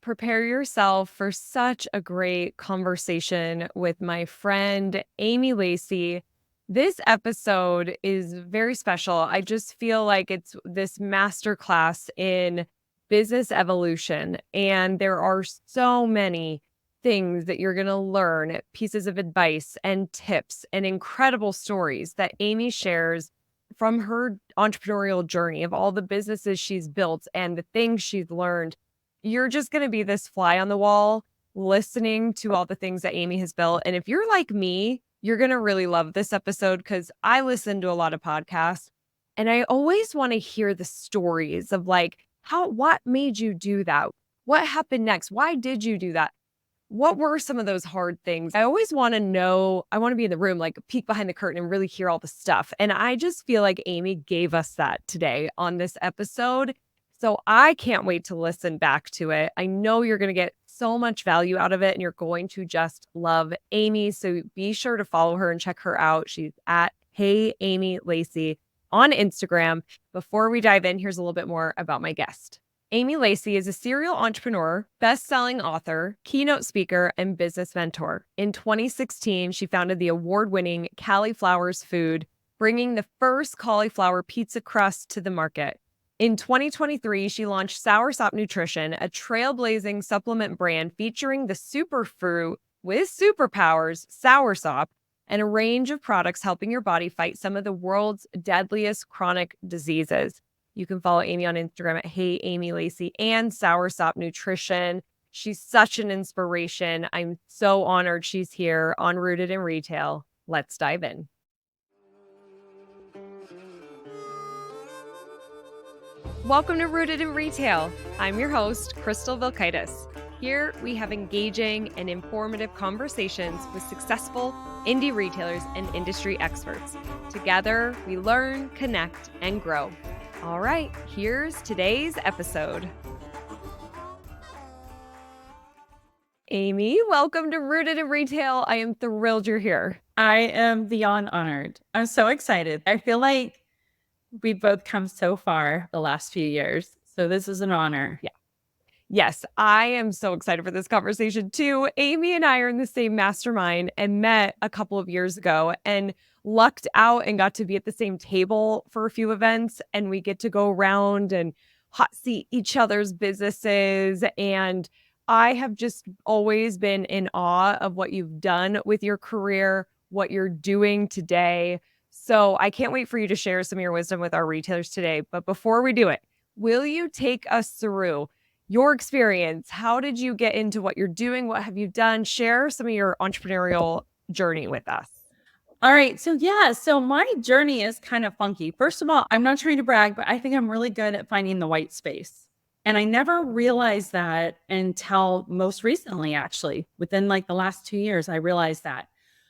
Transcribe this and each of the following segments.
prepare yourself for such a great conversation with my friend, Amy Lacey. This episode is very special. I just feel like it's this masterclass in business evolution. And there are so many things that you're going to learn, pieces of advice and tips and incredible stories that Amy shares from her entrepreneurial journey of all the businesses she's built and the things she's learned. You're just going to be this fly on the wall listening to all the things that Amy has built. And if you're like me, you're going to really love this episode because I listen to a lot of podcasts and I always want to hear the stories of like, what made you do that? What happened next? Why did you do that? What were some of those hard things? I always want to know, I want to be in the room, like peek behind the curtain and really hear all the stuff. And I just feel like Amy gave us that today on this episode. So I can't wait to listen back to it. I know you're going to get so much value out of it and you're going to just love Amy. So be sure to follow her and check her out. She's at Hey Amy Lacey on Instagram. Before we dive in, here's a little bit more about my guest. Amy Lacey is a serial entrepreneur, best-selling author, keynote speaker, and business mentor. In 2016, she founded the award-winning Cali'Flour Foods, bringing the first cauliflower pizza crust to the market. In 2023, she launched Soursop Nutrition, a trailblazing supplement brand featuring the superfruit with superpowers, Soursop, and a range of products helping your body fight some of the world's deadliest chronic diseases. You can follow Amy on Instagram at Hey Amy Lacey and Soursop Nutrition. She's such an inspiration. I'm so honored she's here on Rooted in Retail. Let's dive in. Welcome to Rooted in Retail. I'm your host, Crystal Vilkaitis. Here we have engaging and informative conversations with successful indie retailers and industry experts. Together, we learn, connect, and grow. All right, here's today's episode. Amy, welcome to Rooted in Retail. I am thrilled you're here. I am beyond honored. I'm so excited. I feel like we've both come so far the last few years. So this is an honor. Yeah. Yes, I am so excited for this conversation too. Amy and I are in the same mastermind and met a couple of years ago and lucked out and got to be at the same table for a few events. And we get to go around and hot seat each other's businesses. And I have just always been in awe of what you've done with your career, what you're doing today. So I can't wait for you to share some of your wisdom with our retailers today. But before we do it, will you take us through your experience? How did you get into what you're doing? What have you done? Share some of your entrepreneurial journey with us. All right. So my journey is kind of funky. First of all, I'm not trying to brag, but I think I'm really good at finding the white space. And I never realized that until most recently, actually, within like the last 2 years, I realized that.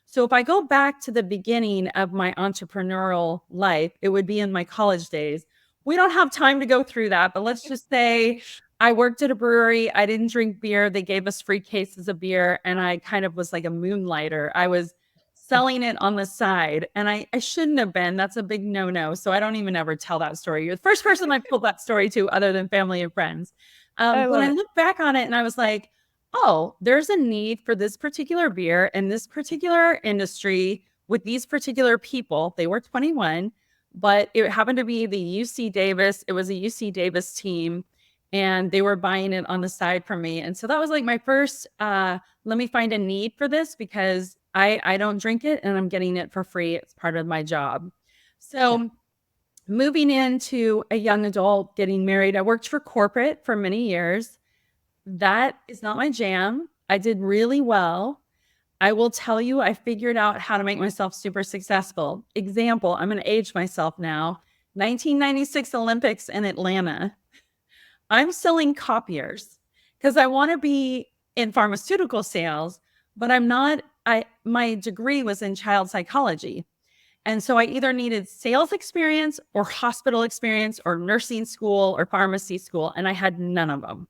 So if I go back to the beginning of my entrepreneurial life, it would be in my college days. We don't have time to go through that, but let's just say I worked at a brewery. I didn't drink beer. They gave us free cases of beer. And I kind of was like a moonlighter. I was selling it on the side. And I shouldn't have been. That's a big no-no. So I don't even ever tell that story. You're the first person I've told that story to other than family and friends. But I look back on it and I was like, oh, there's a need for this particular beer in this particular industry with these particular people. They were 21, but it happened to be the UC Davis. It was a UC Davis team. And they were buying it on the side from me. And so that was like my first, let me find a need for this because I don't drink it and I'm getting it for free. It's part of my job. So moving into a young adult, getting married, I worked for corporate for many years. That is not my jam. I did really well. I will tell you, I figured out how to make myself super successful. Example, I'm going to age myself now. 1996 Olympics in Atlanta. I'm selling copiers because I want to be in pharmaceutical sales, but I'm not. My degree was in child psychology. And so I either needed sales experience or hospital experience or nursing school or pharmacy school. And I had none of them.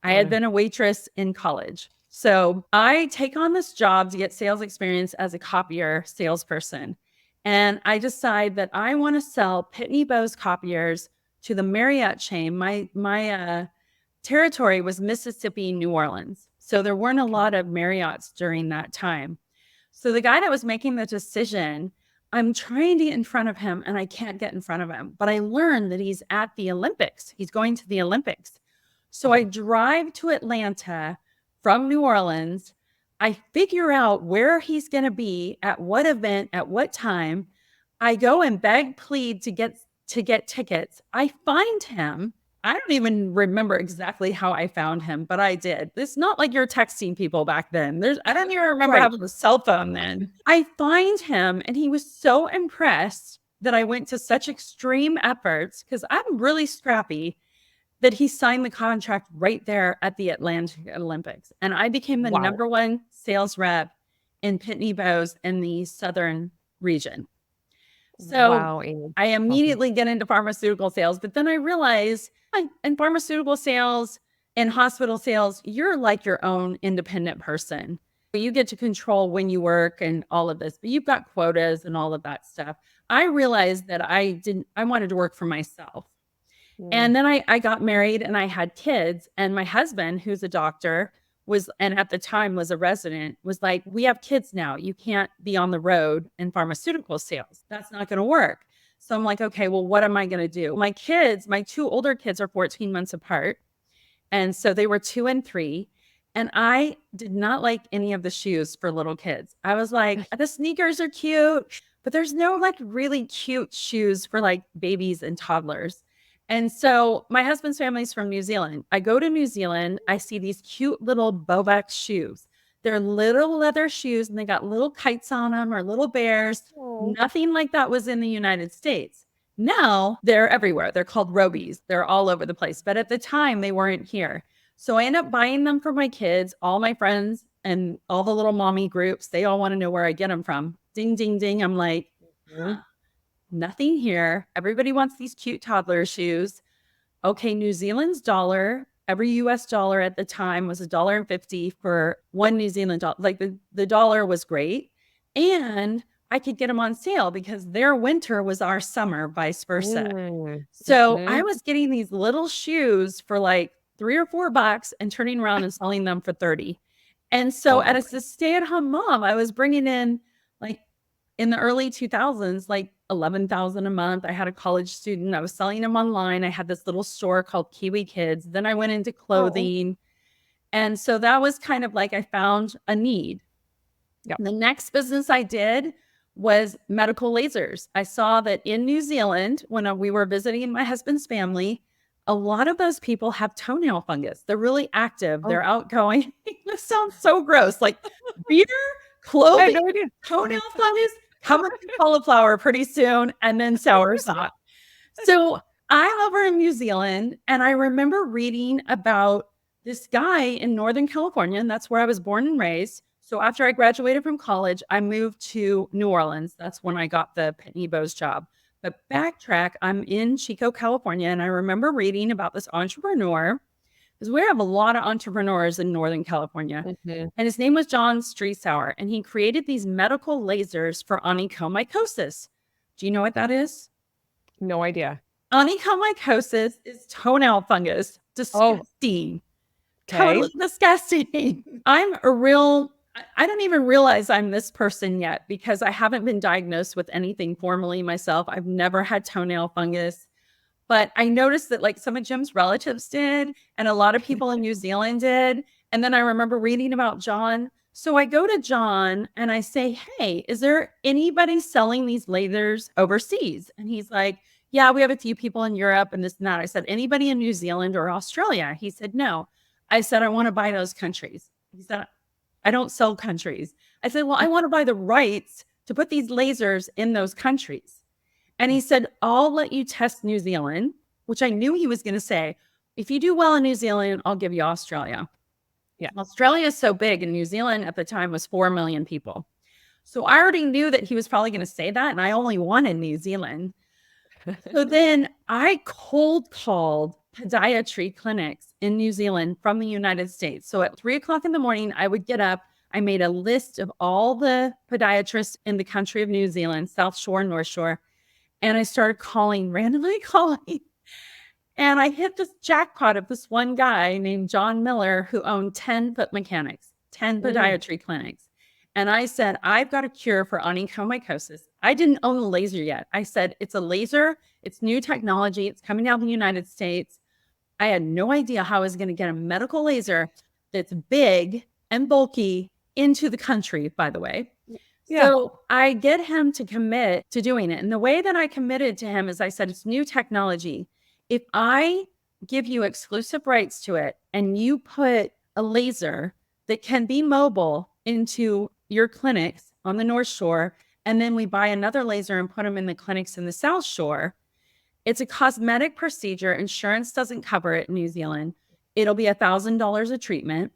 I had been a waitress in college. So I take on this job to get sales experience as a copier salesperson. And I decide that I want to sell Pitney Bowes copiers to the Marriott chain. My territory was Mississippi, New Orleans. So there weren't a lot of Marriotts during that time. So the guy that was making the decision, I'm trying to get in front of him and I can't get in front of him. But I learned that he's at the Olympics. He's going to the Olympics. So I drive to Atlanta from New Orleans. I figure out where he's going to be, at what event, at what time. I go and beg, plead to get tickets. I find him. I don't even remember exactly how I found him, but I did. It's not like you're texting people back then. I don't even remember having a cell phone then. I find him and he was so impressed that I went to such extreme efforts because I'm really scrappy that he signed the contract right there at the Atlanta Olympics. And I became the number one sales rep in Pitney Bowes in the Southern region. So I immediately get into pharmaceutical sales, but then I realized in pharmaceutical sales and hospital sales, you're like your own independent person. You get to control when you work and all of this, but you've got quotas and all of that stuff. I realized that I wanted to work for myself. And then I got married and I had kids, and my husband, who's a doctor, and at the time was a resident, was like, we have kids now. You can't be on the road in pharmaceutical sales. That's not going to work. So I'm like, okay, well, what am I going to do? My kids, my two older kids are 14 months apart. And so they were 2 and 3. And I did not like any of the shoes for little kids. I was like, the sneakers are cute, but there's no like really cute shoes for like babies and toddlers. And so my husband's family's from New Zealand. I go to New Zealand. I see these cute little Bobax shoes. They're little leather shoes and they got little kites on them or little bears. Nothing like that was in the United States. Now they're everywhere. They're called Robies. They're all over the place. But at the time they weren't here. So I end up buying them for my kids, all my friends and all the little mommy groups. They all want to know where I get them from. Ding, ding, ding. I'm like, nothing here. Everybody wants these cute toddler shoes. Okay, New Zealand's dollar, every US dollar at the time was $1.50 for one New Zealand dollar. Like the dollar was great. And I could get them on sale because their winter was our summer, vice versa. So I was getting these little shoes for like $3 or $4 and turning around and selling them for 30. And so as a stay-at-home mom, I was bringing in like in the early 2000s, like 11,000 a month. I had a college student. I was selling them online. I had this little store called Kiwi Kids. Then I went into clothing. And so that was kind of like I found a need. The next business I did was medical lasers. I saw that in New Zealand, when we were visiting my husband's family, a lot of those people have toenail fungus. They're really active. They're outgoing. This sounds so gross. Like beer, clothing, toenail fungus, coming to cauliflower pretty soon, and then soursop. So I'm over in New Zealand, and I remember reading about this guy in Northern California, and that's where I was born and raised. So after I graduated from college, I moved to New Orleans. That's when I got the Pitney Bowes job. But backtrack, I'm in Chico, California, and I remember reading about this entrepreneur, because we have a lot of entrepreneurs in Northern California. And his name was John Streetsauer, and he created these medical lasers for onychomycosis. Do you know what that is? No idea. Onychomycosis is toenail fungus. Disgusting. Totally disgusting. I don't even realize I'm this person yet because I haven't been diagnosed with anything formally myself. I've never had toenail fungus. But I noticed that like some of Jim's relatives did, and a lot of people in New Zealand did. And then I remember reading about John. So I go to John and I say, hey, is there anybody selling these lasers overseas? And he's like, yeah, we have a few people in Europe and this and that. I said, anybody in New Zealand or Australia? He said, no. I said, I want to buy those countries. He said, I don't sell countries. I said, well, I want to buy the rights to put these lasers in those countries. And he said, I'll let you test New Zealand, which I knew he was going to say, if you do well in New Zealand, I'll give you Australia. Australia is so big, and New Zealand at the time was 4 million people. So I already knew that he was probably going to say that, and I only wanted New Zealand. So then I cold called podiatry clinics in New Zealand from the United States. So at 3:00 in the morning, I would get up. I made a list of all the podiatrists in the country of New Zealand, South Shore, North Shore. And I started randomly calling. And I hit this jackpot of this one guy named John Miller who owned 10 foot mechanics, 10 Mm. podiatry clinics. And I said, I've got a cure for onychomycosis. I didn't own the laser yet. I said, it's a laser. It's new technology. It's coming out in the United States. I had no idea how I was going to get a medical laser that's big and bulky into the country, by the way. Yeah. So I get him to commit to doing it. And the way that I committed to him is I said, it's new technology. If I give you exclusive rights to it and you put a laser that can be mobile into your clinics on the North Shore, and then we buy another laser and put them in the clinics in the South Shore, it's a cosmetic procedure. Insurance doesn't cover it in New Zealand. It'll be $1,000 a treatment,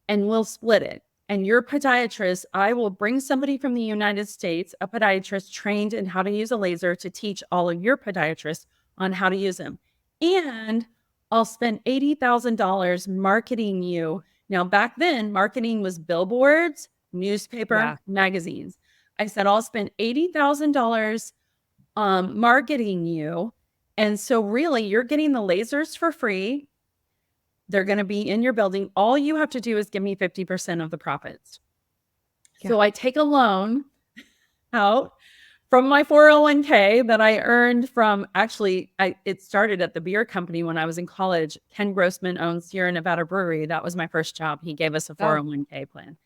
and we'll split it. And your podiatrist, I will bring somebody from the United States, a podiatrist trained in how to use a laser, to teach all of your podiatrists on how to use them. And I'll spend $80,000 marketing you. Now, back then, marketing was billboards, newspaper, magazines. I said, I'll spend $80,000 marketing you. And so really, you're getting the lasers for free. They're going to be in your building. All you have to do is give me 50% of the profits. Yeah. So I take a loan out from my 401k that I earned from, actually, it started at the beer company when I was in college. Ken Grossman owns Sierra Nevada Brewery. That was my first job. He gave us a 401k plan.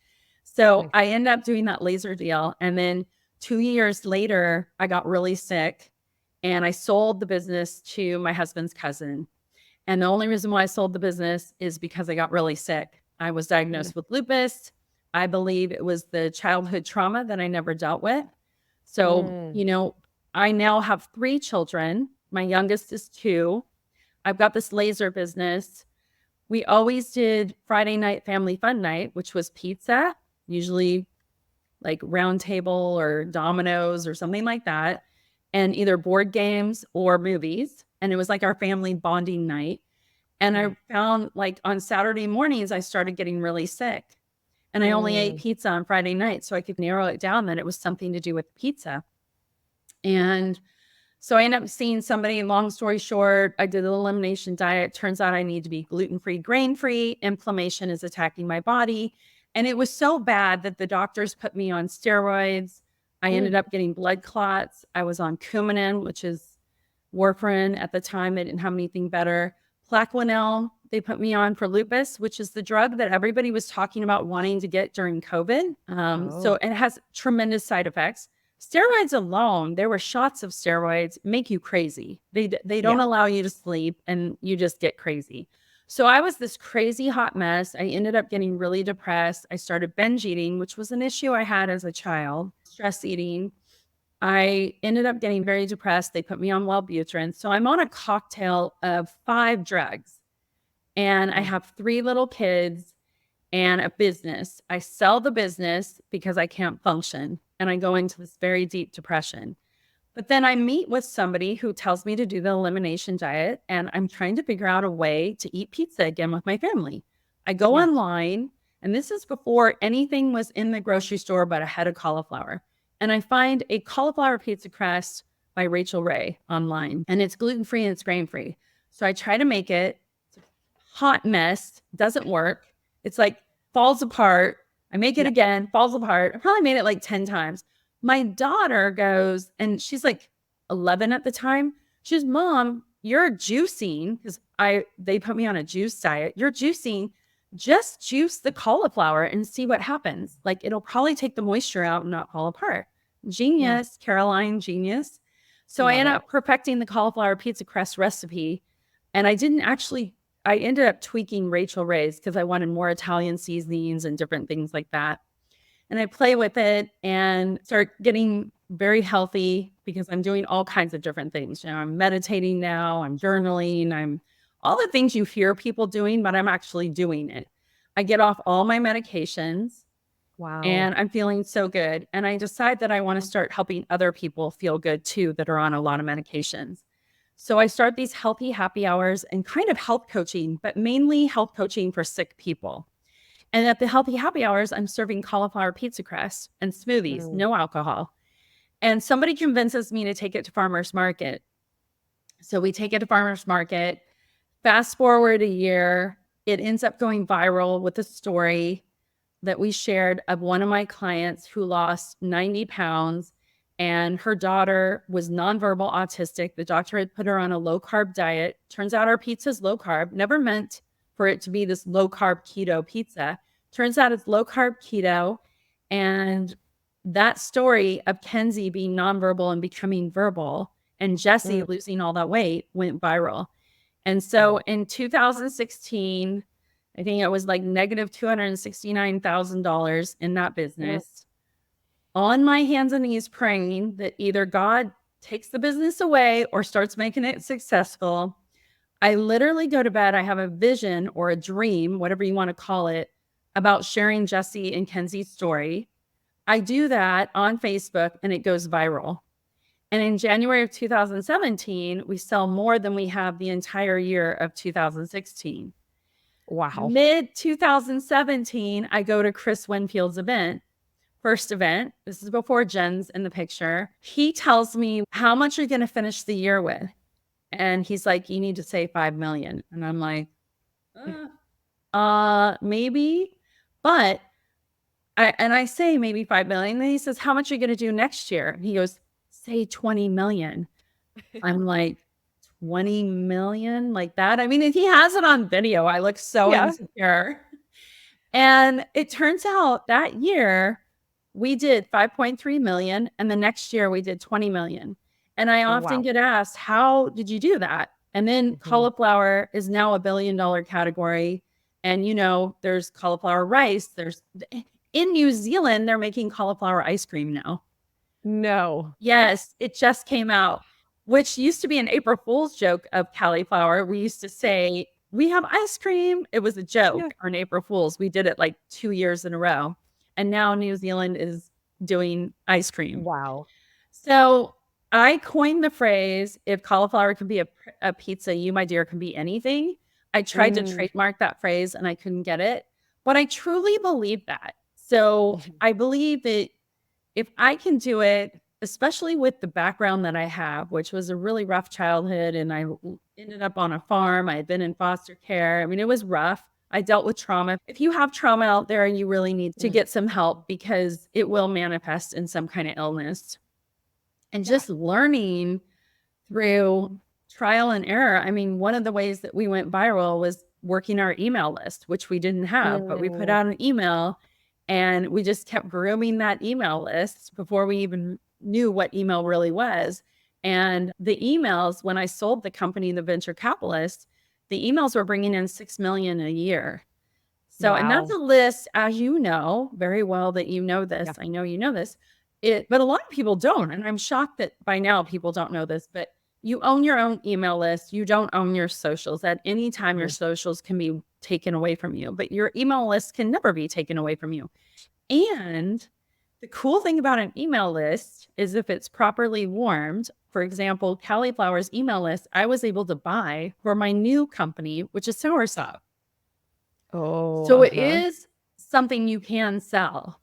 So I ended up doing that laser deal. And then 2 years later, I got really sick and I sold the business to my husband's cousin. And the only reason why I sold the business is because I got really sick. I was diagnosed with lupus. I believe it was the childhood trauma that I never dealt with. So, you know, I now have 3 children. My youngest is 2. I've got this laser business. We always did Friday night family fun night, which was pizza, usually like Round Table or Domino's or something like that, and either board games or movies. And it was like our family bonding night. And I found, like, on Saturday mornings, I started getting really sick. And I only ate pizza on Friday night, so I could narrow it down that it was something to do with pizza. And so I ended up seeing somebody, long story short, I did an elimination diet. Turns out I need to be gluten-free, grain-free. Inflammation is attacking my body. And it was so bad that the doctors put me on steroids. I ended up getting blood clots. I was on Coumadin, which is warfarin at the time. They didn't have anything better. Plaquenil, they put me on for lupus, which is the drug that everybody was talking about wanting to get during COVID. So it has tremendous side effects. Steroids alone, there were shots of steroids, make you crazy. They don't allow you to sleep and you just get crazy. So I was this crazy hot mess. I ended up getting really depressed. I started binge eating, which was an issue I had as a child, stress eating. I ended up getting very depressed. They put me on Wellbutrin. So I'm on a cocktail of 5 drugs. And I have 3 little kids and a business. I sell the business because I can't function. And I go into this very deep depression. But then I meet with somebody who tells me to do the elimination diet. And I'm trying to figure out a way to eat pizza again with my family. I go online, and this is before anything was in the grocery store but a head of cauliflower. And I find a cauliflower pizza crust by Rachel Ray online. And it's gluten-free and it's grain-free. So I try to make it. It's a hot mess. Doesn't work. It's like falls apart. I make it again, falls apart. I probably made it like 10 times. My daughter goes, and she's like 11 at the time. She goes, Mom, you're juicing, because they put me on a juice diet. You're juicing. Just juice the cauliflower and see what happens. Like, it'll probably take the moisture out and not fall apart. Genius, Caroline, genius. So I ended up perfecting the cauliflower pizza crust recipe. And I ended up tweaking Rachel Ray's because I wanted more Italian seasonings and different things like that. And I play with it and start getting very healthy because I'm doing all kinds of different things. You know, I'm meditating now, I'm journaling, I'm all the things you hear people doing, but I'm actually doing it. I get off all my medications. Wow. And I'm feeling so good. And I decide that I want to start helping other people feel good too that are on a lot of medications. So I start these healthy happy hours and kind of health coaching, but mainly health coaching for sick people. And at the healthy happy hours, I'm serving cauliflower pizza crust and smoothies, no alcohol. And somebody convinces me to take it to farmer's market. So we take it to farmer's market. Fast forward a year, it ends up going viral with a story that we shared of one of my clients who lost 90 pounds, and her daughter was nonverbal autistic. The doctor had put her on a low carb diet. Turns out our pizza's low carb, never meant for it to be this low carb keto pizza. Turns out it's low carb keto. And that story of Kenzie being nonverbal and becoming verbal and Jesse Mm. losing all that weight went viral. And so in 2016, I think it was like negative $269,000 in that Mm. business. On my hands and knees praying that either God takes the business away or starts making it successful. I literally go to bed. I have a vision or a dream, whatever you want to call it, about sharing Jesse and Kenzie's story. I do that on Facebook and it goes viral. And in January of 2017, we sell more than we have the entire year of 2016. Wow. Mid 2017, I go to Chris Winfield's event, first event. This is before Jen's in the picture. He tells me, how much are you going to finish the year with? And he's like, you need to say 5 million. And I'm like, maybe. But I say maybe 5 million. And he says, how much are you going to do next year? And he goes, say 20 million. I'm like, 20 million like that. I mean, he has it on video. I look so Yeah. insecure. And it turns out that year we did 5.3 million. And the next year we did 20 million. And I often Wow. get asked, how did you do that? And then cauliflower is now $1 billion category. And, you know, there's cauliflower rice. In New Zealand, they're making cauliflower ice cream now. No. Yes, it just came out, which used to be an April Fool's joke of cauliflower. We used to say, we have ice cream. It was a joke on April Fool's. We did it like 2 years in a row. And now New Zealand is doing ice cream. Wow. So I coined the phrase, if cauliflower can be a pizza, you, my dear, can be anything. I tried to trademark that phrase and I couldn't get it. But I truly believe that. So I believe that if I can do it, especially with the background that I have, which was a really rough childhood, and I ended up on a farm. I had been in foster care. I mean, it was rough. I dealt with trauma. If you have trauma out there, you really need to get some help because it will manifest in some kind of illness. And just learning through trial and error. I mean, one of the ways that we went viral was working our email list, which we didn't have, but we put out an email and we just kept grooming that email list before we even knew what email really was. And the emails, when I sold the company, the venture capitalist, the emails were bringing in 6 million a year. So, and that's a list, as you know very well that you know this. I know you know this. But a lot of people don't. And I'm shocked that by now people don't know this, but you own your own email list. You don't own your socials. At any time, your socials can be taken away from you, but your email list can never be taken away from you. And the cool thing about an email list is if it's properly warmed, for example, Cali'Flour's email list, I was able to buy for my new company, which is Soursop. So it is something you can sell.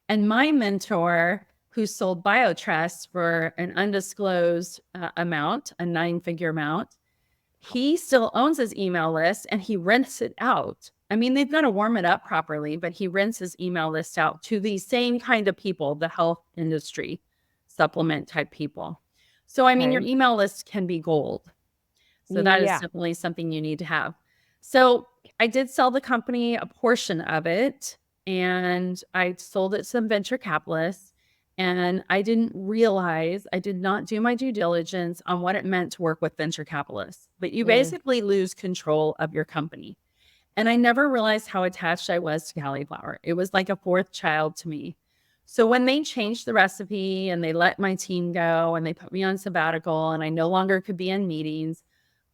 And my mentor, who sold BioTrust for an undisclosed amount, a 9-figure amount, he still owns his email list and he rents it out. I mean, they've got to warm it up properly, but he rents his email list out to the same kind of people, the health industry, supplement type people. So, I mean, your email list can be gold. So that is definitely something you need to have. So I did sell the company, a portion of it, and I sold it to some venture capitalists. And I didn't realize, I did not do my due diligence on what it meant to work with venture capitalists. But you basically lose control of your company. And I never realized how attached I was to Cali'Flour. It was like a fourth child to me. So when they changed the recipe and they let my team go and they put me on sabbatical and I no longer could be in meetings,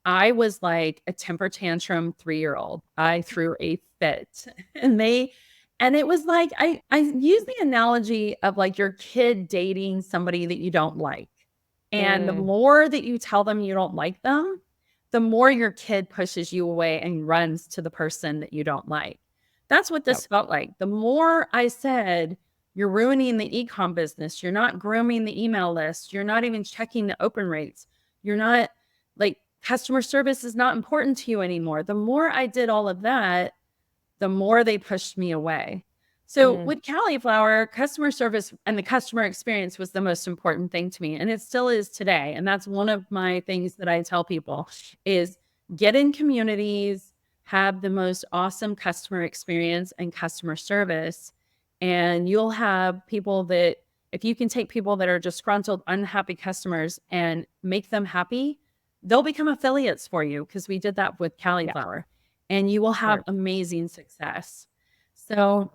I was like a temper tantrum 3-year-old. I threw a fit. And it was like, I use the analogy of like your kid dating somebody that you don't like. And the more that you tell them you don't like them, the more your kid pushes you away and runs to the person that you don't like. That's what this felt like. The more I said, you're ruining the e-com business. You're not grooming the email list. You're not even checking the open rates. You're not like customer service is not important to you anymore. The more I did all of that, the more they pushed me away. So Mm, with Cali'Flour, customer service and the customer experience was the most important thing to me. And it still is today. And that's one of my things that I tell people is get in communities, have the most awesome customer experience and customer service. And you'll have people that, if you can take people that are disgruntled, unhappy customers and make them happy, they'll become affiliates for you, because we did that with yeah, Cali'Flour, and you will have smart. amazing success. So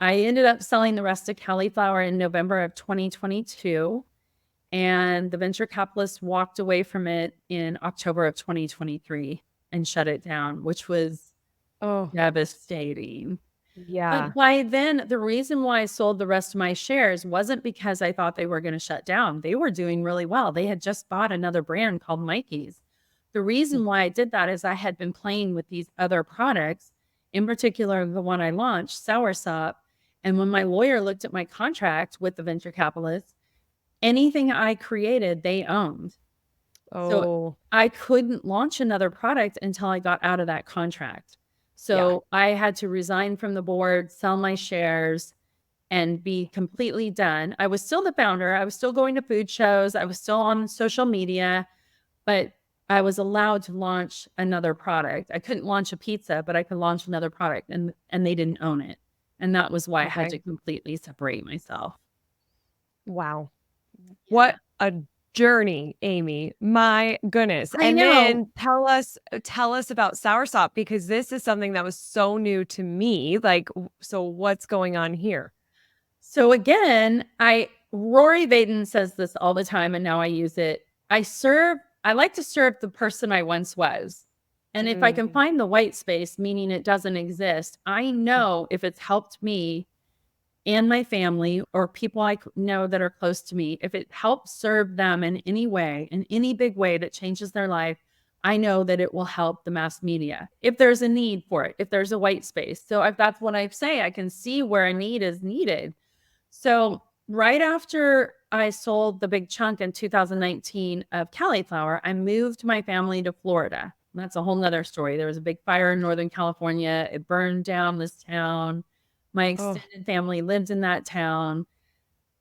I ended up selling the rest of Cali'Flour in November of 2022, and the venture capitalist walked away from it in October of 2023 and shut it down, which was Oh, devastating. yeah. But by then, the reason why I sold the rest of my shares wasn't because I thought they were going to shut down. They were doing really well. They had just bought another brand called Mikey's. The reason why I did that is I had been playing with these other products, in particular, the one I launched, Soursop. And when my lawyer looked at my contract with the venture capitalist, anything I created, they owned. So Oh, I couldn't launch another product until I got out of that contract. yeah. So I had to resign from the board, sell my shares, and be completely done. I was still the founder. I was still going to food shows. I was still on social media, but I was allowed to launch another product. I couldn't launch a pizza, but I could launch another product, and they didn't own it. And that was why I had Okay. to completely separate myself. Wow. Yeah. What a journey, Amy. My goodness. I And know. then tell us about soursop, because this is something that was so new to me. Like, so what's going on here? So again, Rory Vaden says this all the time, and now I use it. I like to serve the person I once was. And if I can Mm, find the white space, meaning it doesn't exist, I know if it's helped me and my family or people I know that are close to me, if it helps serve them in any way, in any big way that changes their life, I know that it will help the mass media if there's a need for it, if there's a white space. So if that's what I say, I can see where a need is needed. So right after I sold the big chunk in 2019 of Cali'Flour, I moved my family to Florida. That's a whole nother story. There was a big fire in Northern California. It burned down this town. My oh, extended family lived in that town.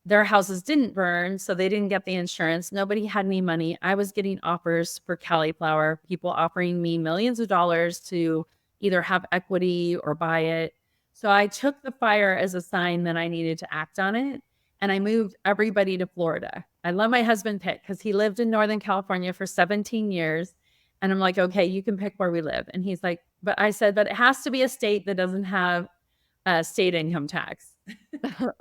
Their houses didn't burn, so they didn't get the insurance. Nobody had any money. I was getting offers for Cali'Flour, people offering me millions of dollars to either have equity or buy it. So I took the fire as a sign that I needed to act on it. And I moved everybody to Florida. I let my husband pick because he lived in Northern California for 17 years. And I'm like, okay, you can pick where we live. And he's like, but I said, but it has to be a state that doesn't have state income tax.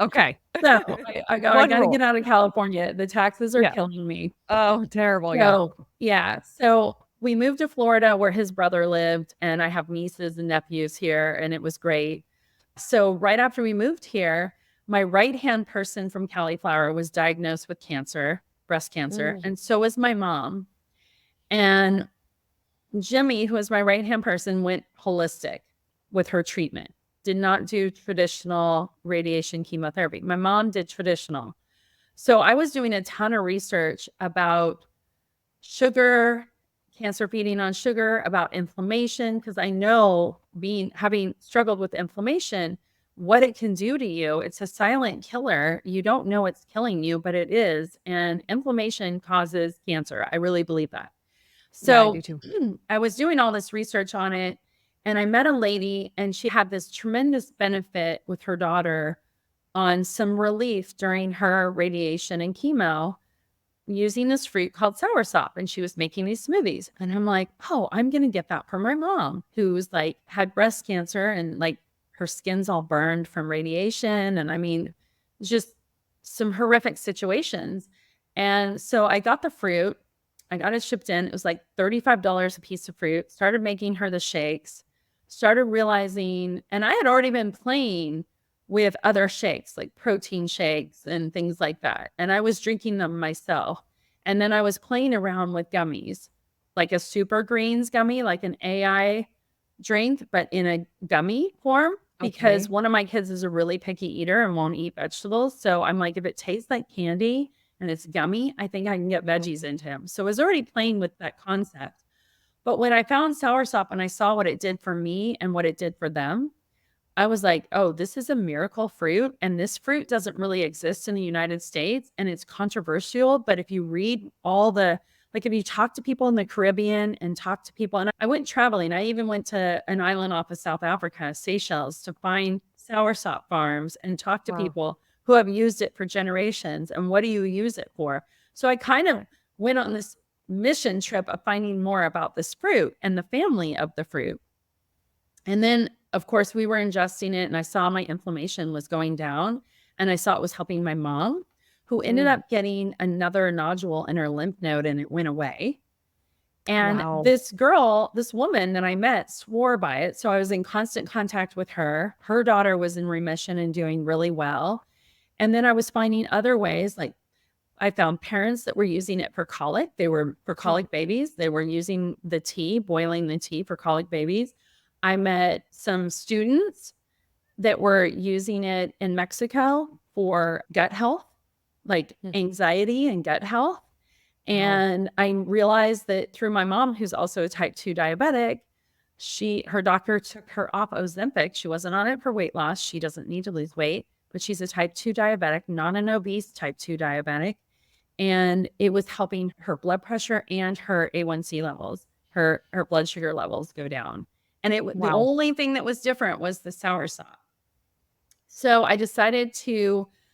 okay. So I go, I One got to rule. get out of California. The taxes are Yeah. killing me. Oh, terrible. Yeah. So, yeah. So we moved to Florida where his brother lived, and I have nieces and nephews here, and it was great. So, right after we moved here, my right hand person from Cali'Flour was diagnosed with cancer, breast cancer, Mm, and so was my mom. And Jimmy, who was my right hand person, went holistic with her treatment, did not do traditional radiation chemotherapy. My mom did traditional. So I was doing a ton of research about sugar, cancer feeding on sugar, about inflammation, because I know having struggled with inflammation, what it can do to you. It's a silent killer. You don't know it's killing you, but it is. And inflammation causes cancer. I really believe that. yeah, I do So too. I was doing all this research on it, and I met a lady, and she had this tremendous benefit with her daughter on some relief during her radiation and chemo using this fruit called soursop. And she was making these smoothies. And I'm like, oh, I'm going to get that for my mom, who's like had breast cancer and like her skin's all burned from radiation. And I mean, just some horrific situations. And so I got the fruit. I got it shipped in. It was like $35 a piece of fruit. Started making her the shakes. Started realizing, and I had already been playing with other shakes, like protein shakes and things like that. And I was drinking them myself. And then I was playing around with gummies, like a super greens gummy, like an AI drink, but in a gummy form, Okay. because one of my kids is a really picky eater and won't eat vegetables. So I'm like, if it tastes like candy and it's gummy, I think I can get veggies into him. So I was already playing with that concept. But when I found Soursop and I saw what it did for me and what it did for them, I was like, oh, this is a miracle fruit. And this fruit doesn't really exist in the United States. And it's controversial. But if you read all the, like, if you talk to people in the Caribbean and talk to people, and I went traveling, I even went to an island off of South Africa, Seychelles, to find soursop farms and talk to Wow. people who have used it for generations. And what do you use it for? So I kind of went on this mission trip of finding more about this fruit and the family of the fruit. And then, of course, we were ingesting it and I saw my inflammation was going down and I saw it was helping my mom, who ended Mm. up getting another nodule in her lymph node and it went away. And Wow. this girl, this woman that I met swore by it. So I was in constant contact with her. Her daughter was in remission and doing really well. And then I was finding other ways, like I found parents that were using it for colic. They were for colic babies. They were using the tea, boiling the tea for colic babies. I met some students that were using it in Mexico for gut health, like Mhm. anxiety and gut health. Wow. And I realized that through my mom, who's also a type 2 diabetic, her doctor took her off Ozempic. She wasn't on it for weight loss. She doesn't need to lose weight, but she's a type 2 diabetic, not an obese type 2 diabetic. And it was helping her blood pressure and her A1C levels, her blood sugar levels go down. And the Wow. only thing that was different was the soursop. So I decided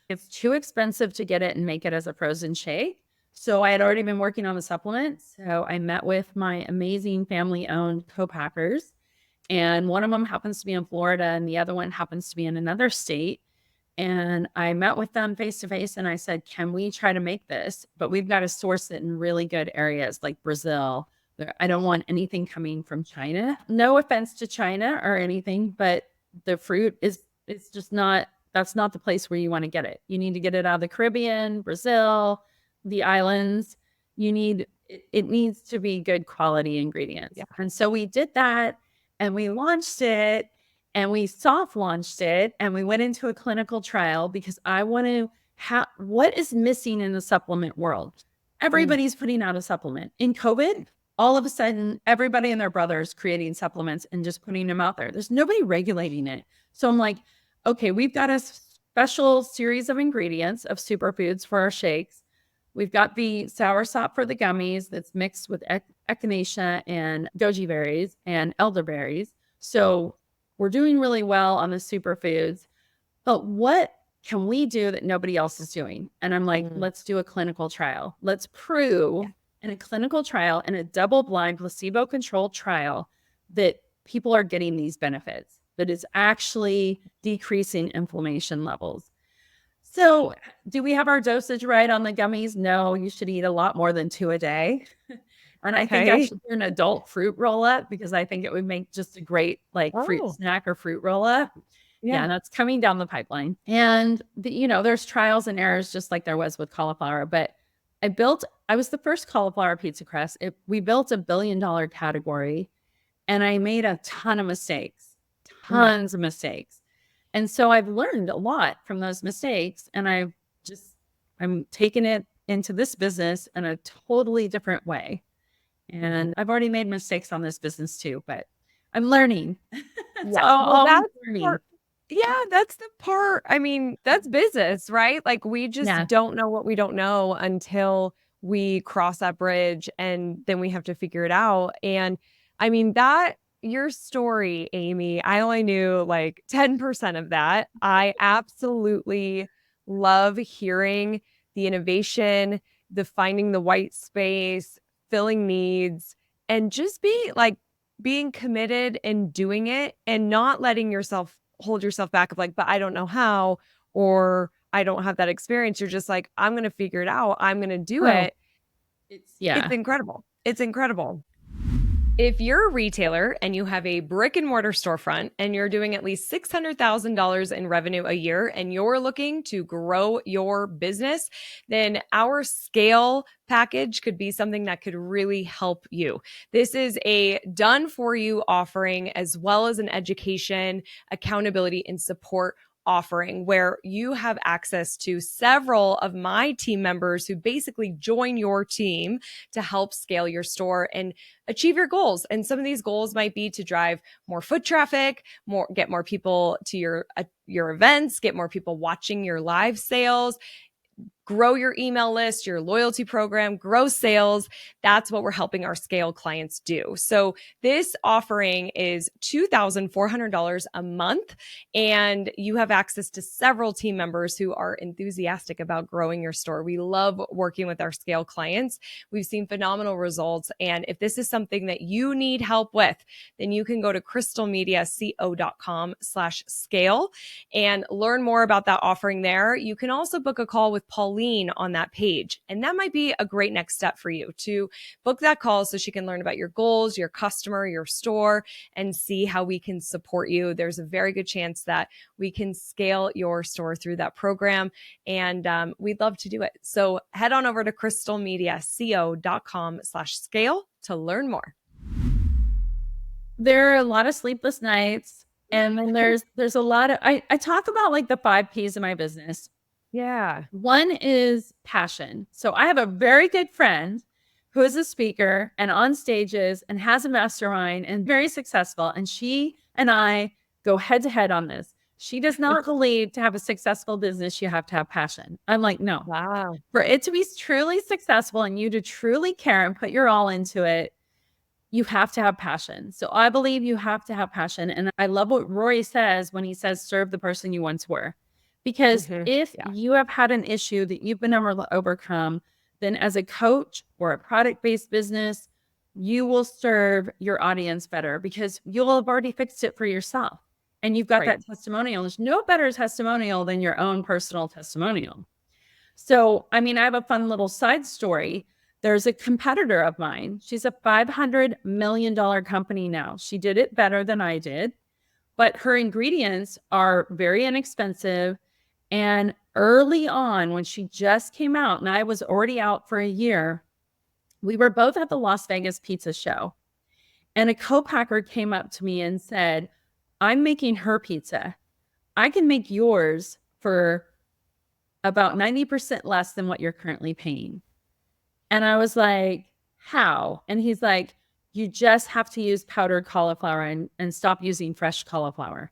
it's too expensive to get it and make it as a frozen shake. So I had already been working on the supplements. So I met with my amazing family-owned co-packers. And one of them happens to be in Florida and the other one happens to be in another state. And I met with them face to face and I said, can we try to make this? But we've got to source it in really good areas like Brazil. I don't want anything coming from China. No offense to China or anything, but the fruit it's just not, that's not the place where you want to get it. You need to get it out of the Caribbean, Brazil, the islands. It needs to be good quality ingredients. Yeah. And so we did that and we launched it and we soft launched it and we went into a clinical trial because I want to what is missing in the supplement world? Mm. Everybody's putting out a supplement. In COVID, all of a sudden, everybody and their brothers creating supplements and just putting them out there. There's nobody regulating it. So I'm like, okay, we've got a special series of ingredients of superfoods for our shakes. We've got the soursop for the gummies that's mixed with echinacea and goji berries and elderberries. So we're doing really well on the superfoods. But what can we do that nobody else is doing? And I'm like, Mm. let's do a clinical trial. Let's prove in a clinical trial, in a double-blind, placebo-controlled trial, that people are getting these benefits, that it's actually decreasing inflammation levels. So do we have our dosage right on the gummies? No, you should eat a lot more than 2 a day. And I think I Okay. should do an adult fruit roll-up because I think it would make just a great, like, fruit Oh, snack or fruit roll-up. Yeah, yeah. that's coming down the pipeline. And there's trials and errors just like there was with cauliflower, but I was the first cauliflower pizza crust. We built $1 billion category and I made a ton of mistakes, Mm. tons of mistakes. And so I've learned a lot from those mistakes and I'm taking it into this business in a totally different way. Mhm. And I've already made mistakes on this business too, but I'm learning. It's Yeah. Well, always that's learning. part yeah, that's the part I mean, that's business, right? Like, we just Yeah. don't know what we don't know until we cross that bridge, and then we have to figure it out, and, I mean, that your story, Amy, I only knew, like, 10% of that. I absolutely love hearing the innovation, the finding the white space, filling needs, and just being committed and doing it and not letting yourself hold yourself back of like, "But I don't know how," or "I don't have that experience." You're just like, "I'm gonna figure it out. I'm gonna do Oh, it." It's yeah. incredible. It's incredible. If you're a retailer and you have a brick and mortar storefront and you're doing at least $600,000 in revenue a year and you're looking to grow your business, then our scale package could be something that could really help you. This is a done for you offering as well as an education, accountability, and support offering where you have access to several of my team members who basically join your team to help scale your store and achieve your goals. And some of these goals might be to drive more foot traffic, get more people to your events, get more people watching your live sales, grow your email list, your loyalty program, grow sales. That's what we're helping our scale clients do. So this offering is $2,400 a month, and you have access to several team members who are enthusiastic about growing your store. We love working with our scale clients. We've seen phenomenal results. And if this is something that you need help with, then you can go to crystalmediaco.com/scale and learn more about that offering there. You can also book a call with Pauline on that page. And that might be a great next step for you to book that call so she can learn about your goals, your customer, your store, and see how we can support you. There's a very good chance that we can scale your store through that program. And we'd love to do it. So head on over to crystalmediaco.com/scale to learn more. There are a lot of sleepless nights. And then there's a lot of, I talk about like the 5 P's of my business. Yeah. One is passion. So I have a very good friend who is a speaker and on stages and has a mastermind and very successful. And she and I go head to head on this. She does not believe to have a successful business, you have to have passion. I'm like, no. Wow. For it to be truly successful and you to truly care and put your all into it, you have to have passion. So I believe you have to have passion. And I love what Roy says when he says, serve the person you once were. Because if you have had an issue that you've been able to overcome, then as a coach or a product-based business, you will serve your audience better because you'll have already fixed it for yourself. And you've got that testimonial. There's no better testimonial than your own personal testimonial. So, I mean, I have a fun little side story. There's a competitor of mine. She's a $500 million company now. She did it better than I did, but her ingredients are very inexpensive. And early on, when she just came out, and I was already out for a year, we were both at the Las Vegas pizza show. And a co-packer came up to me and said, I'm making her pizza. I can make yours for about 90% less than what you're currently paying. And I was like, how? And he's like, you just have to use powdered cauliflower and stop using fresh cauliflower.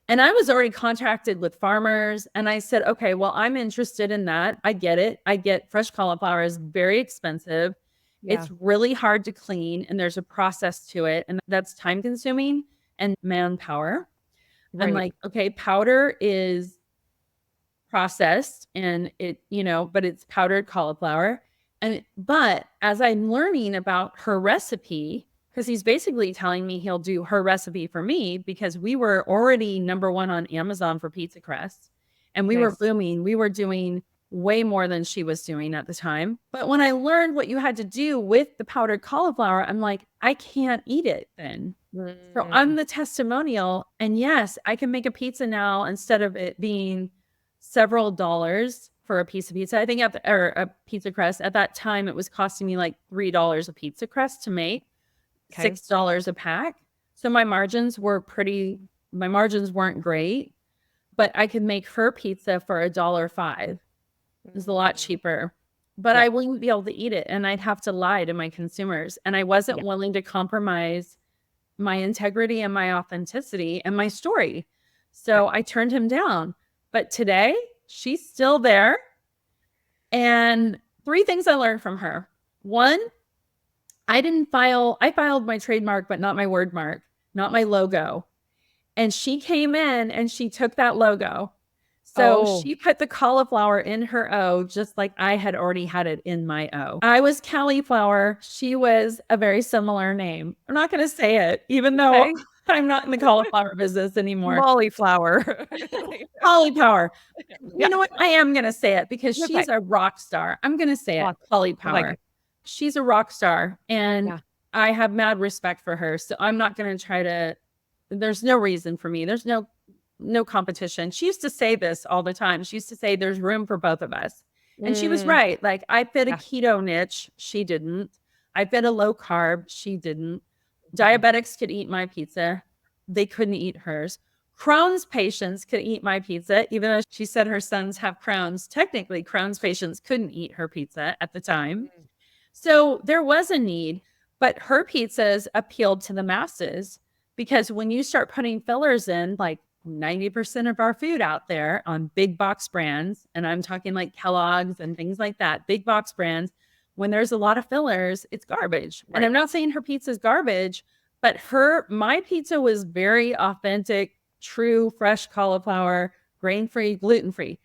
And I was already contracted with farmers. And I said, okay, well, I'm interested in that. I get it. I get fresh cauliflower is very expensive. Yeah. It's really hard to clean. And there's a process to it. And that's time consuming and manpower. Right. I'm like, okay, powder is processed and it, but it's powdered cauliflower. But as I'm learning about her recipe, because he's basically telling me he'll do her recipe for me because we were already #1 on Amazon for pizza crust and we were booming. We were doing way more than she was doing at the time. But when I learned what you had to do with the powdered cauliflower, I'm like, I can't eat it then. So I'm the testimonial. And yes, I can make a pizza now instead of it being several dollars for a piece of pizza. I think or a pizza crust. At that time, it was costing me like $3 a pizza crust to make. $6 a pack. So my margins weren't great, but I could make her pizza for $1.05. It was a lot cheaper, but I wouldn't be able to eat it. And I'd have to lie to my consumers. And I wasn't willing to compromise my integrity and my authenticity and my story. So I turned him down. But today she's still there. And 3 things I learned from her. 1, I filed my trademark, but not my word mark, not my logo. And she came in and she took that logo. So she put the cauliflower in her O, just like I had already had it in my O. I was Cali'Flour. She was a very similar name. I'm not going to say it, even though I'm not in the cauliflower business anymore. Cauliflower. Cauliflower. You know what? I am going to say it because she's a rock star. I'm going to say it. Cauliflower. She's a rock star and I have mad respect for her. So I'm not going to there's no reason for me. There's no competition. She used to say this all the time. She used to say there's room for both of us. And she was right. Like I fit a keto niche. She didn't. I fit a low carb. She didn't. Diabetics could eat my pizza. They couldn't eat hers. Crohn's patients could eat my pizza, even though she said her sons have Crohn's. Technically, Crohn's patients couldn't eat her pizza at the time. So there was a need, but her pizzas appealed to the masses because when you start putting fillers in, like 90% of our food out there on big box brands, and I'm talking like Kellogg's and things like that, big box brands, when there's a lot of fillers, it's garbage. Right. And I'm not saying her pizza is garbage, but my pizza was very authentic, true, fresh cauliflower, grain-free, gluten-free.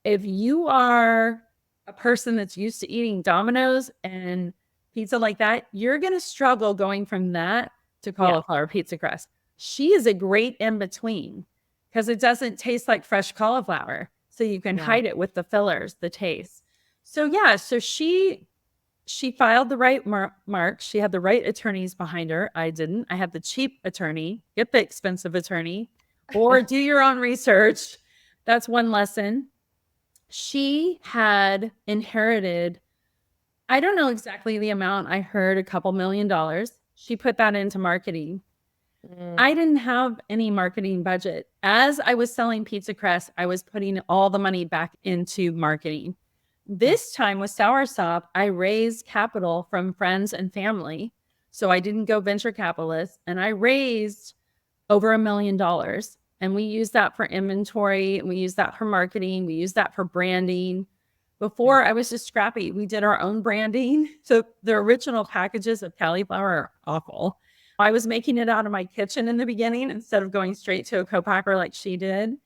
If you are a person that's used to eating Domino's and pizza like that, you're going to struggle going from that to cauliflower pizza crust. She is a great in between because it doesn't taste like fresh cauliflower. So you can hide it with the fillers, the taste. So yeah, so she filed the right mark. She had the right attorneys behind her. I didn't. I had the cheap attorney. Get the expensive attorney or do your own research. That's one lesson. She had inherited, I don't know exactly the amount. I heard a couple $1,000,000. She put that into marketing. I didn't have any marketing budget. As I was selling pizza crust, I was putting all the money back into marketing. This time with Soursop, I raised capital from friends and family. So I didn't go venture capitalist, and I raised over $1,000,000. And we use that for inventory. We use that for marketing. We use that for branding. Before, I was just scrappy. We did our own branding. So the original packages of Cali'Flour are awful. I was making it out of my kitchen in the beginning instead of going straight to a co-packer like she did.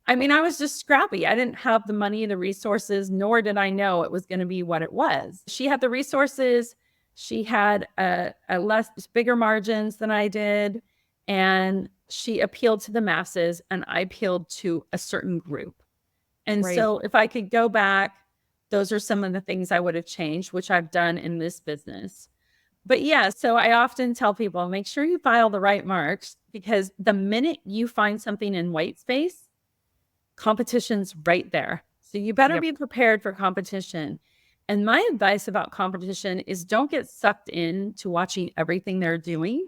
I mean, I was just scrappy. I didn't have the money, the resources, nor did I know it was going to be what it was. She had the resources. She had a bigger margins than I did. And she appealed to the masses and I appealed to a certain group. And so if I could go back, those are some of the things I would have changed, which I've done in this business. But yeah, so I often tell people, make sure you file the right marks because the minute you find something in white space, competition's right there. So you better be prepared for competition. And my advice about competition is don't get sucked into watching everything they're doing.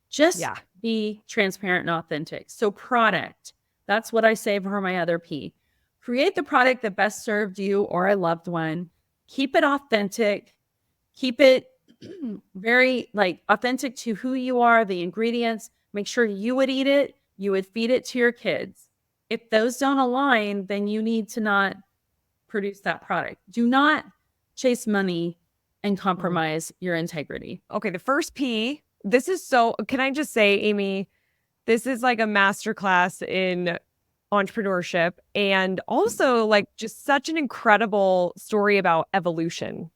Just be transparent and authentic. So product, that's what I say for my other P. Create the product that best served you or a loved one. Keep it authentic. Keep it very authentic to who you are, the ingredients. Make sure you would eat it. You would feed it to your kids. If those don't align, then you need to not produce that product. Do not chase money and compromise your integrity. Okay, the first P, can I just say, Amy, this is like a masterclass in entrepreneurship and also just such an incredible story about evolution.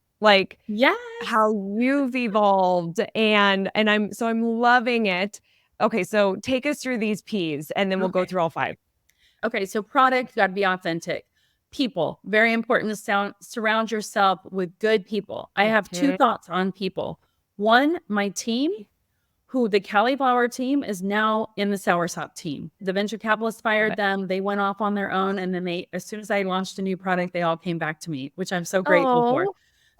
How you've evolved and I'm loving it. Okay, so take us through these P's and then we'll go through all 5. Okay, so product, got to be authentic. People, very important to surround yourself with good people. I have 2 thoughts on people. One, my team, who the Cauliflower team is now in the Soursop team. The venture capitalists fired them. They went off on their own. And then as soon as I launched a new product, they all came back to me, which I'm so grateful for.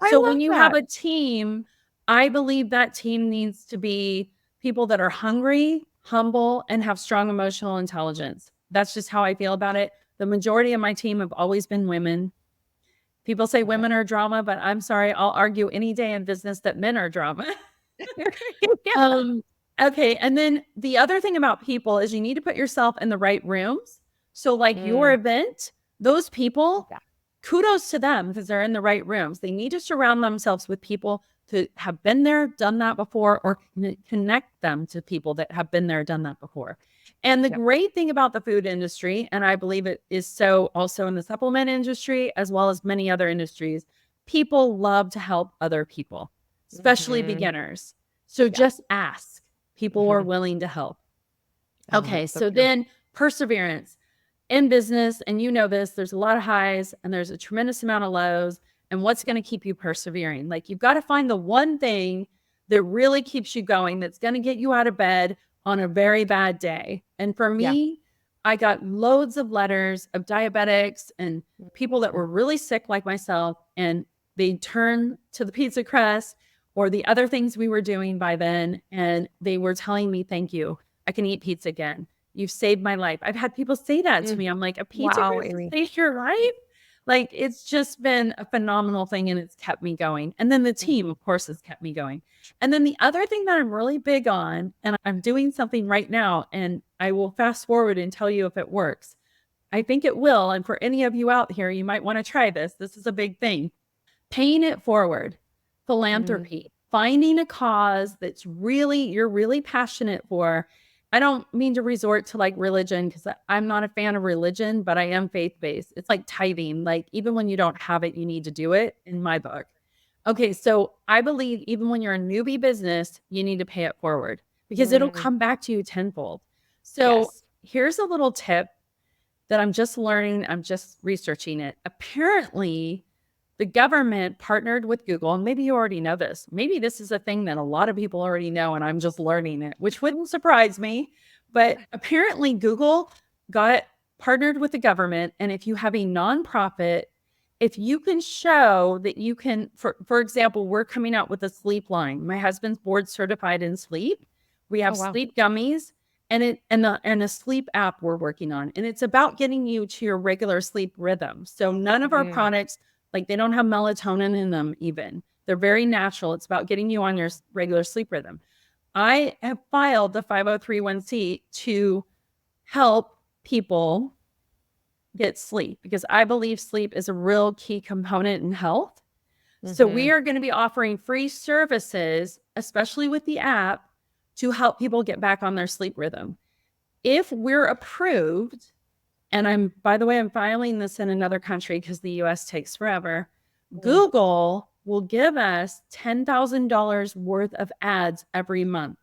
So when you have a team, I believe that team needs to be people that are hungry, humble, and have strong emotional intelligence. That's just how I feel about it. The majority of my team have always been women. People say women are drama, but I'm sorry, I'll argue any day in business that men are drama. Okay. And then the other thing about people is you need to put yourself in the right rooms. So your event, those people, kudos to them because they're in the right rooms. They need to surround themselves with people to have been there, done that before, or connect them to people that have been there, done that before. And the great thing about the food industry, and I believe it is so also in the supplement industry, as well as many other industries, people love to help other people, especially beginners. So just ask. People are willing to help. Okay, so then perseverance. In business, and you know this, there's a lot of highs and there's a tremendous amount of lows. And what's going to keep you persevering? You've got to find the one thing that really keeps you going, that's going to get you out of bed on a very bad day. And for me, I got loads of letters of diabetics and people that were really sick like myself, and they turned to the pizza crust or the other things we were doing by then, and they were telling me, thank you, I can eat pizza again. You've saved my life. I've had people say that to Mm. me. I'm like, a pizza Wow, crust has Amy. saved your life? Like, it's just been a phenomenal thing and it's kept me going. And then the team, of course, has kept me going. And then the other thing that I'm really big on, and I'm doing something right now, and I will fast forward and tell you if it works. I think it will. And for any of you out here, you might want to try this. This is a big thing. Paying it forward, Mm. philanthropy, finding a cause that's you're really passionate for. I don't mean to resort to like religion because I'm not a fan of religion, but I am faith-based. It's like tithing. Like even when you don't have it, you need to do it in my book. Okay, so I believe even when you're a newbie business, you need to pay it forward because it'll Mm. come back to you tenfold. So Yes. here's a little tip that I'm just learning. I'm just researching it. Apparently, the government partnered with Google, and maybe you already know this. Maybe this is a thing that a lot of people already know, and I'm just learning it, which wouldn't surprise me. But apparently, Google got partnered with the government. And if you have a nonprofit, if you can show that you can, for example, we're coming out with a sleep line. My husband's board certified in sleep. We Oh, have wow. sleep gummies and a sleep app we're working on. And it's about getting you to your regular sleep rhythm. So none of our Mm. products, like they don't have melatonin in them even. They're very natural. It's about getting you on your regular sleep rhythm. I have filed the 5031C to help people get sleep because I believe sleep is a real key component in health. So we Mhm. are going to be offering free services, especially with the app, to help people get back on their sleep rhythm. If we're approved, and by the way, I'm filing this in another country because the US takes forever. Mm. Google will give us $10,000 worth of ads every month.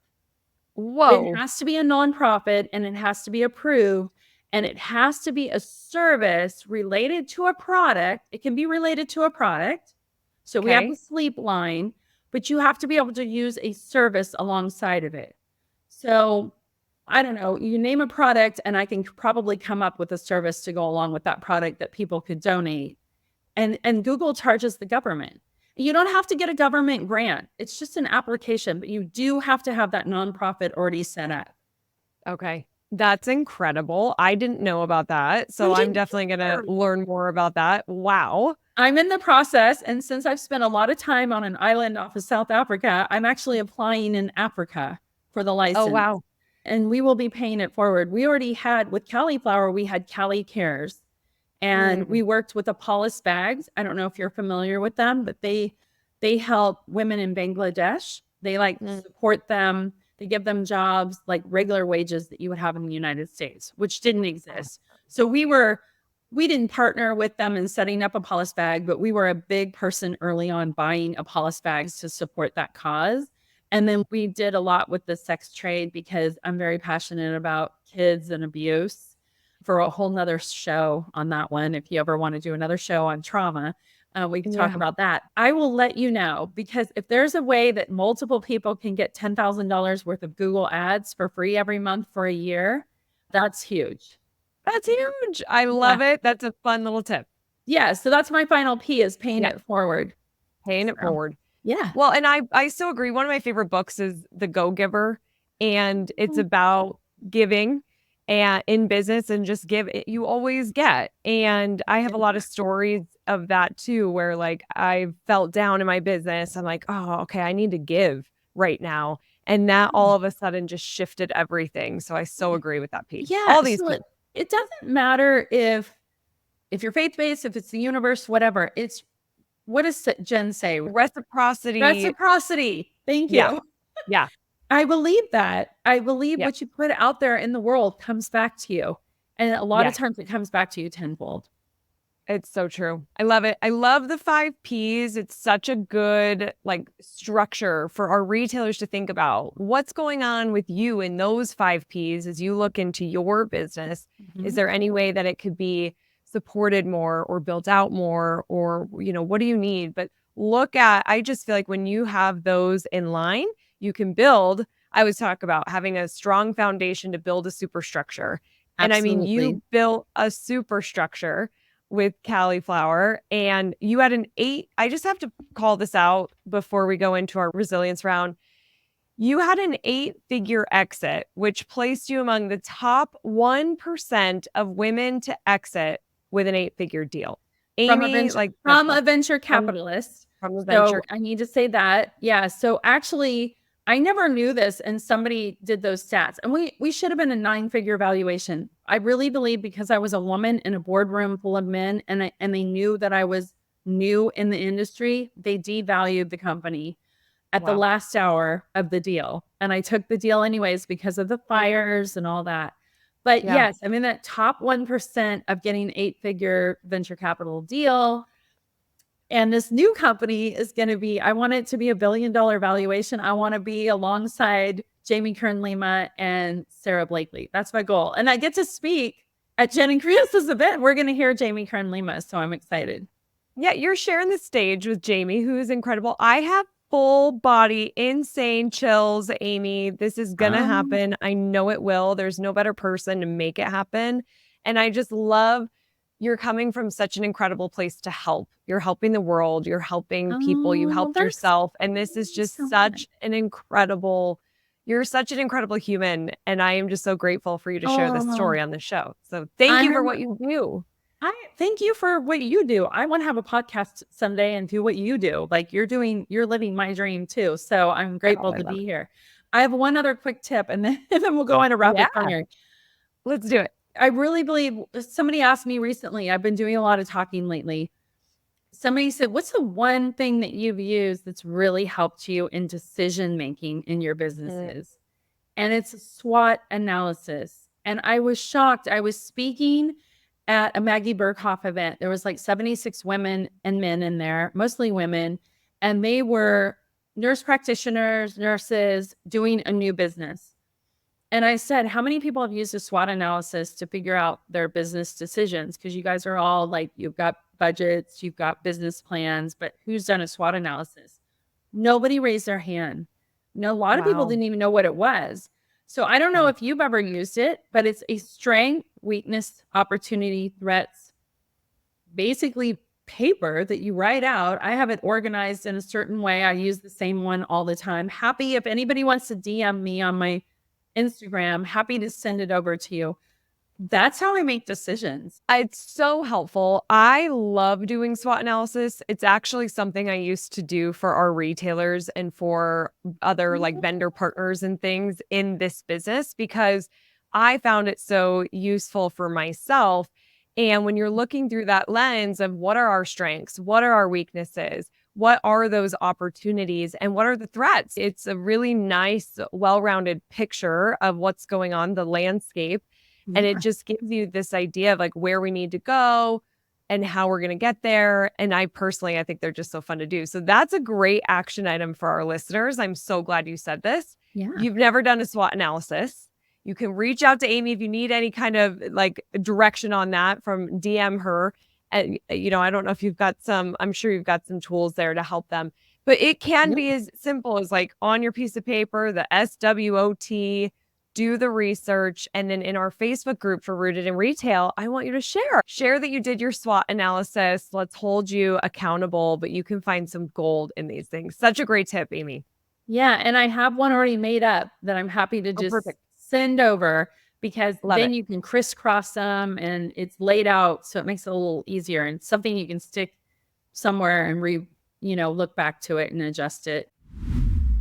But it Whoa. has to be a nonprofit and it has to be approved and it has to be a service related to a product. It can be related to a product. So we have the Okay. sleep line, but you have to be able to use a service alongside of it. So I don't know, you name a product and I can probably come up with a service to go along with that product that people could donate. And Google charges the government. You don't have to get a government grant. It's just an application, but you do have to have that nonprofit already set up. Okay. That's incredible. I didn't know about that. I So I'm didn't definitely going to either. learn more about that. Wow. I'm in the process, and since I've spent a lot of time on an island off of South Africa, I'm actually applying in Africa for the Oh, license, wow. and we will be paying it forward. We already had with Cali'Flour, we had Cali Cares, and Mm. we worked with Apollos Bags. I don't know if you're familiar with them, but they help women in Bangladesh. They like Mm. support them. They give them jobs like regular wages that you would have in the United States, which didn't exist. So we didn't partner with them in setting up Apollos Bag, but we were a big person early on buying Apollos Bags to support that cause. And then we did a lot with the sex trade because I'm very passionate about kids and abuse for a whole nother show on that one. If you ever want to do another show on trauma, we can talk Yeah. about that. I will let you know because if there's a way that multiple people can get $10,000 worth of Google ads for free every month for a year, that's huge. That's huge. I Yeah. love it. That's a fun little tip. Yeah. So that's my final P is paying Yeah. it forward. Paying it So, forward. yeah. Well, and I so agree. One of my favorite books is The Go-Giver, and it's about giving and in business and just give it, you always get. And I have a lot of stories of that too, where like I felt down in my business. I'm like, oh, okay, I need to give right now. And that all of a sudden just shifted everything. So I so agree with that piece. Yeah. All these So pieces. it doesn't matter if you're faith-based, if it's the universe, whatever. It's what does Jen say? Reciprocity. Reciprocity. Thank Yeah. you. Yeah. I believe that. I believe Yeah. what you put out there in the world comes back to you. And a lot of Yes. times it comes back to you tenfold. It's so true. I love it. I love the 5 Ps. It's such a good like structure for our retailers to think about. What's going on with you in those 5 Ps as you look into your business? Is Mhm. there any way that it could be supported more or built out more or what do you need? But I just feel like when you have those in line, you can build. I always talk about having a strong foundation to build a superstructure. And I mean, Absolutely. you built a superstructure with cauliflower and you had an 8. I just have to call this out before we go into our resilience round. You had an 8-figure exit, which placed you among the top 1% of women to exit with an 8-figure deal. Amy, like from a venture from capitalist. the venture. So I need to say that. Yeah. So actually, I never knew this, and somebody did those stats, and we should have been a 9-figure valuation. I really believe because I was a woman in a boardroom full of men, and they knew that I was new in the industry, they devalued the company at the Wow. last hour of the deal. And I took the deal anyways because of the fires and all that. But Yeah. yes, I'm in that top 1% of getting 8-figure venture capital deal. And this new company is going to be, I want it to be $1 billion valuation. I want to be alongside Jamie Kern-Lima and Sarah Blakely. That's my goal. And I get to speak at Jen and Chris's event. We're going to hear Jamie Kern-Lima. So I'm excited. Yeah, you're sharing the stage with Jamie, who is incredible. I have full body, insane chills, Amy. This is going to happen. I know it will. There's no better person to make it happen. And I just love you're coming from such an incredible place to help. You're helping the world, you're helping people, you helped yourself. And this is just such an incredible, you're such an incredible human. And I am just so grateful for you to share this story on the show. So thank you for what you do. I thank you for what you do. I want to have a podcast someday and do what you do. Like you're living my dream too. So I'm grateful to be here. I have one other quick tip, and then we'll go into rapid fire. Let's do it. I really believe somebody asked me recently, I've been doing a lot of talking lately. Somebody said, what's the one thing that you've used that's really helped you in decision making in your businesses? And it's a SWOT analysis. And I was shocked. I was speaking at a Maggie Berghoff event. There was like 76 women and men in there, mostly women. And they were nurse practitioners, nurses doing a new business. And I said, how many people have used a SWOT analysis to figure out their business decisions? Because you guys are all like, you've got budgets, you've got business plans, but who's done a SWOT analysis? Nobody raised their hand. A lot of people didn't even know what it was. So I don't know if you've ever used it, but it's a strength, weakness, opportunity, threats, basically paper that you write out. I have it organized in a certain way. I use the same one all the time. Happy if anybody wants to DM me on my Instagram, happy to send it over to you. That's how I make decisions. It's so helpful. I love doing SWOT analysis. It's actually something I used to do for our retailers and for other like vendor partners and things in this business because I found it so useful for myself. And when you're looking through that lens of what are our strengths, what are our weaknesses, what are those opportunities, and what are the threats? It's a really nice, well-rounded picture of what's going on, the landscape. And it just gives you this idea of like where we need to go and how we're going to get there. And I think they're just so fun to do. So that's a great action item for our listeners. I'm so glad you said this. Yeah. You've never done a SWOT analysis. You can reach out to Amy if you need any kind of like direction on that from DM her. And, I don't know if you've got I'm sure you've got some tools there to help them. But it can be as simple as like on your piece of paper, the SWOT, do the research. And then in our Facebook group for Rooted in Retail, I want you to share that you did your SWOT analysis. Let's hold you accountable, but you can find some gold in these things. Such a great tip, Amy. Yeah. And I have one already made up that I'm happy to just send over because then you can crisscross them and it's laid out. So it makes it a little easier and something you can stick somewhere and look back to it and adjust it.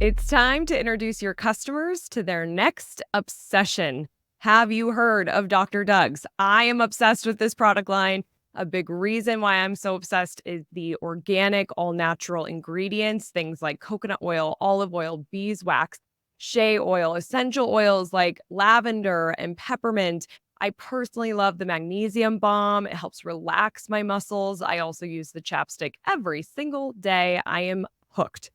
It's time to introduce your customers to their next obsession. Have you heard of Dr. Doug's? I am obsessed with this product line. A big reason why I'm so obsessed is the organic, all-natural ingredients, things like coconut oil, olive oil, beeswax, shea oil, essential oils like lavender and peppermint. I personally love the magnesium balm. It helps relax my muscles. I also use the chapstick every single day. I am hooked.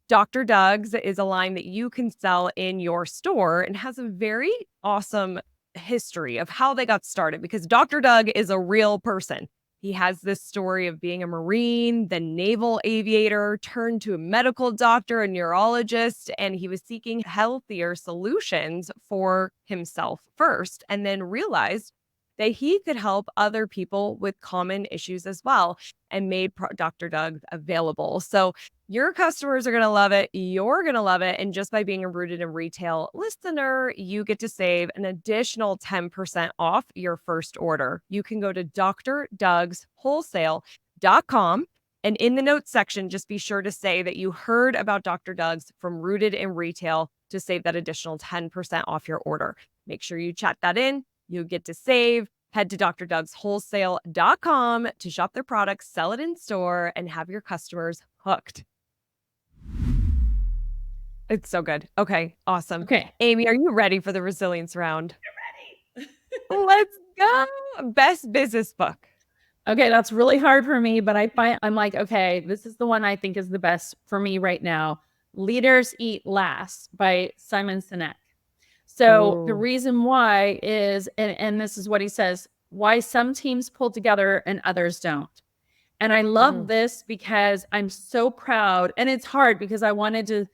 Dr. Doug's is a line that you can sell in your store and has a very awesome history of how they got started because Dr. Doug is a real person. He has this story of being a Marine, then naval aviator, turned to a medical doctor, a neurologist, and he was seeking healthier solutions for himself first, and then realized that he could help other people with common issues as well and made Dr. Doug available. So Your customers are going to love it. You're going to love it. And just by being a Rooted in Retail listener, you get to save an additional 10% off your first order. You can go to drdougswholesale.com. And in the notes section, just be sure to say that you heard about Dr. Doug's from Rooted in Retail to save that additional 10% off your order. Make sure you chat that in. You get to save. Head to drdougswholesale.com to shop their products, sell it in store, and have your customers hooked. It's so good. Okay, awesome. Okay. Amy, are you ready for the resilience round? You're ready. Let's go. Best business book. Okay, that's really hard for me, but I'm like, okay, this is the one I think is the best for me right now. Leaders Eat Last by Simon Sinek. So the Ooh. reason why is, and this is what he says, why some teams pull together and others don't. And I love this because I'm so proud. And it's hard because I love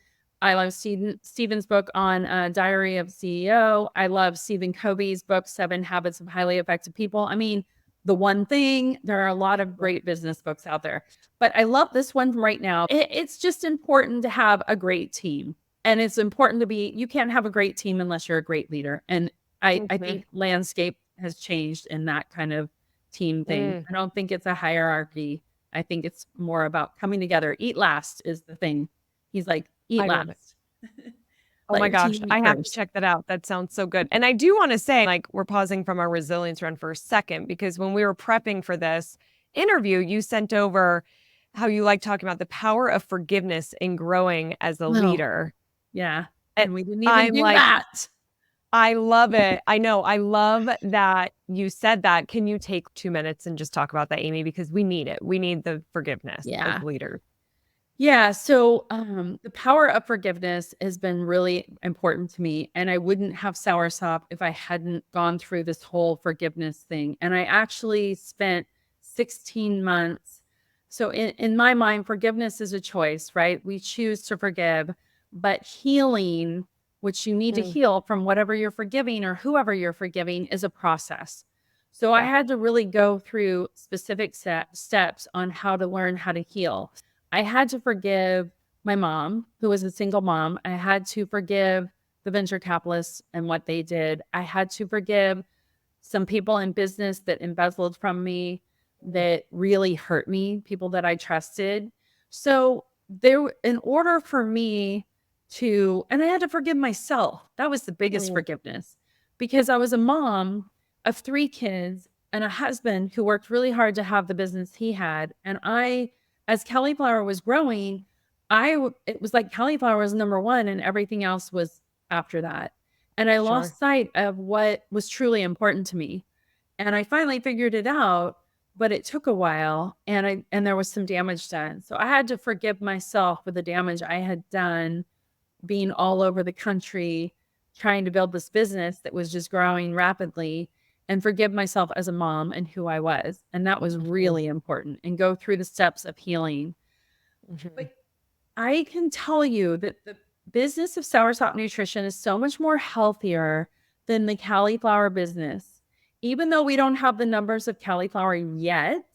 Stephen's book on Diary of a CEO. I love Stephen Covey's book, 7 Habits of Highly Effective People. I mean, The One Thing, there are a lot of great business books out there, but I love this one right now. It's just important to have a great team. And it's important you can't have a great team unless you're a great leader. And I think landscape has changed in that kind of team thing. I don't think it's a hierarchy. I think it's more about coming together. Eat last is the thing. He's like, eat last. Oh my gosh, I have to check that out. That sounds so good. And I do want to say, like, we're pausing from our resilience run for a second, because when we were prepping for this interview, you sent over how you like talking about the power of forgiveness in growing as a leader. Yeah. And we didn't even do that. I love it. I know. I love that you said that. Can you take 2 minutes and just talk about that, Amy? Because we need it. We need the forgiveness as leaders. Yeah. So the power of forgiveness has been really important to me. And I wouldn't have Soursop if I hadn't gone through this whole forgiveness thing. And I actually spent 16 months. So in my mind, forgiveness is a choice, right? We choose to forgive, but healing, which you need to heal from whatever you're forgiving or whoever you're forgiving, is a process. So I had to really go through specific steps on how to learn how to heal. I had to forgive my mom, who was a single mom. I had to forgive the venture capitalists and what they did. I had to forgive some people in business that embezzled from me, that really hurt me, people that I trusted. So in order for me and I had to forgive myself. That was the biggest forgiveness, because I was a mom of 3 kids and a husband who worked really hard to have the business he had. And as Cali'Flour was growing, it was like Cali'Flour was number 1 and everything else was after that. And I lost sight of what was truly important to me. And I finally figured it out, but it took a while, and there was some damage done. So I had to forgive myself for the damage I had done being all over the country, trying to build this business that was just growing rapidly, and forgive myself as a mom and who I was. And that was really important, and go through the steps of healing. But I can tell you that the business of Soursop Nutrition is so much more healthier than the cauliflower business. Even though we don't have the numbers of cauliflower yet,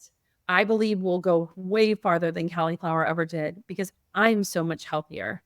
I believe we'll go way farther than cauliflower ever did, because I'm so much healthier.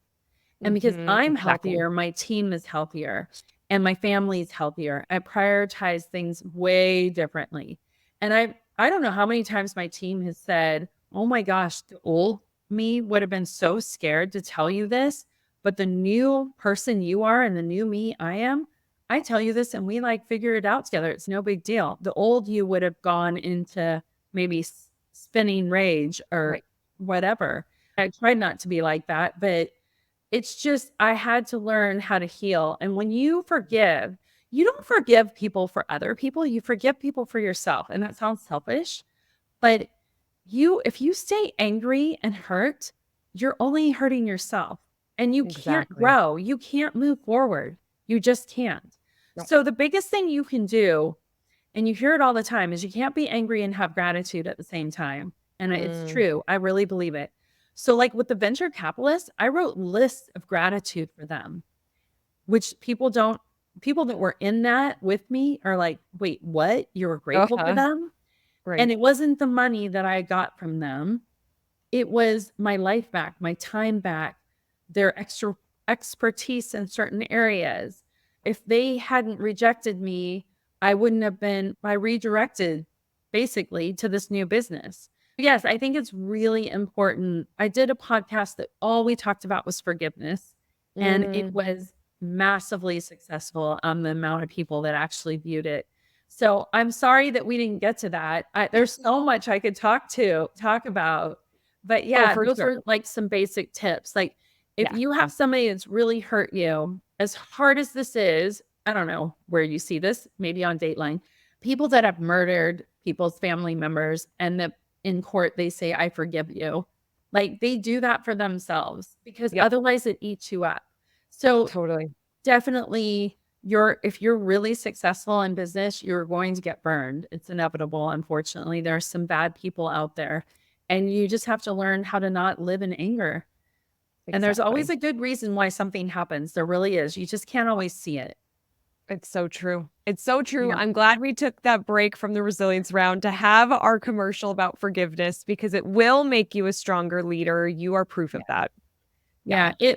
And because I'm healthier, my team is healthier and my family is healthier. I prioritize things way differently. And I don't know how many times my team has said, oh my gosh, the old me would have been so scared to tell you this, but the new person you are and the new me I am, I tell you this and we figure it out together. It's no big deal. The old you would have gone into maybe spinning rage or whatever. I tried not to be like that, but it's just, I had to learn how to heal. And when you forgive, you don't forgive people for other people. You forgive people for yourself. And that sounds selfish, but if you stay angry and hurt, you're only hurting yourself, and you can't grow. You can't move forward. You just can't. So the biggest thing you can do, and you hear it all the time, is you can't be angry and have gratitude at the same time. And it's true. I really believe it. So with the venture capitalists, I wrote lists of gratitude for them, which people that were in that with me are like, wait, what? You were grateful for them? And it wasn't the money that I got from them. it was my life back, my time back, their extra expertise in certain areas. If they hadn't rejected me, I wouldn't have been I redirected basically to this new business. Yes, I think it's really important. I did a podcast that all we talked about was forgiveness, and it Mm. was massively successful on the amount of people that actually viewed it. So I'm sorry that we didn't get to that. There's so much I could talk about, but Oh, yeah, for those sure. are like some basic tips. Like if Yeah, you have somebody that's really hurt you, as hard as this is, I don't know where you see this, maybe on Dateline, people that have murdered people's family members and that in court they say, I forgive you. Like they do that for themselves because yep, otherwise it eats you up. So totally. definitely if you're really successful in business, you're going to get burned. It's inevitable. Unfortunately, there are some bad people out there and you just have to learn how to not live in anger. And there's always Exactly. a good reason why something happens. There really is. You just can't always see it. It's so true. It's so true. Yeah. I'm glad we took that break from the resilience round to have our commercial about forgiveness because it will make you a stronger leader. You are proof of that. Yeah. Yeah,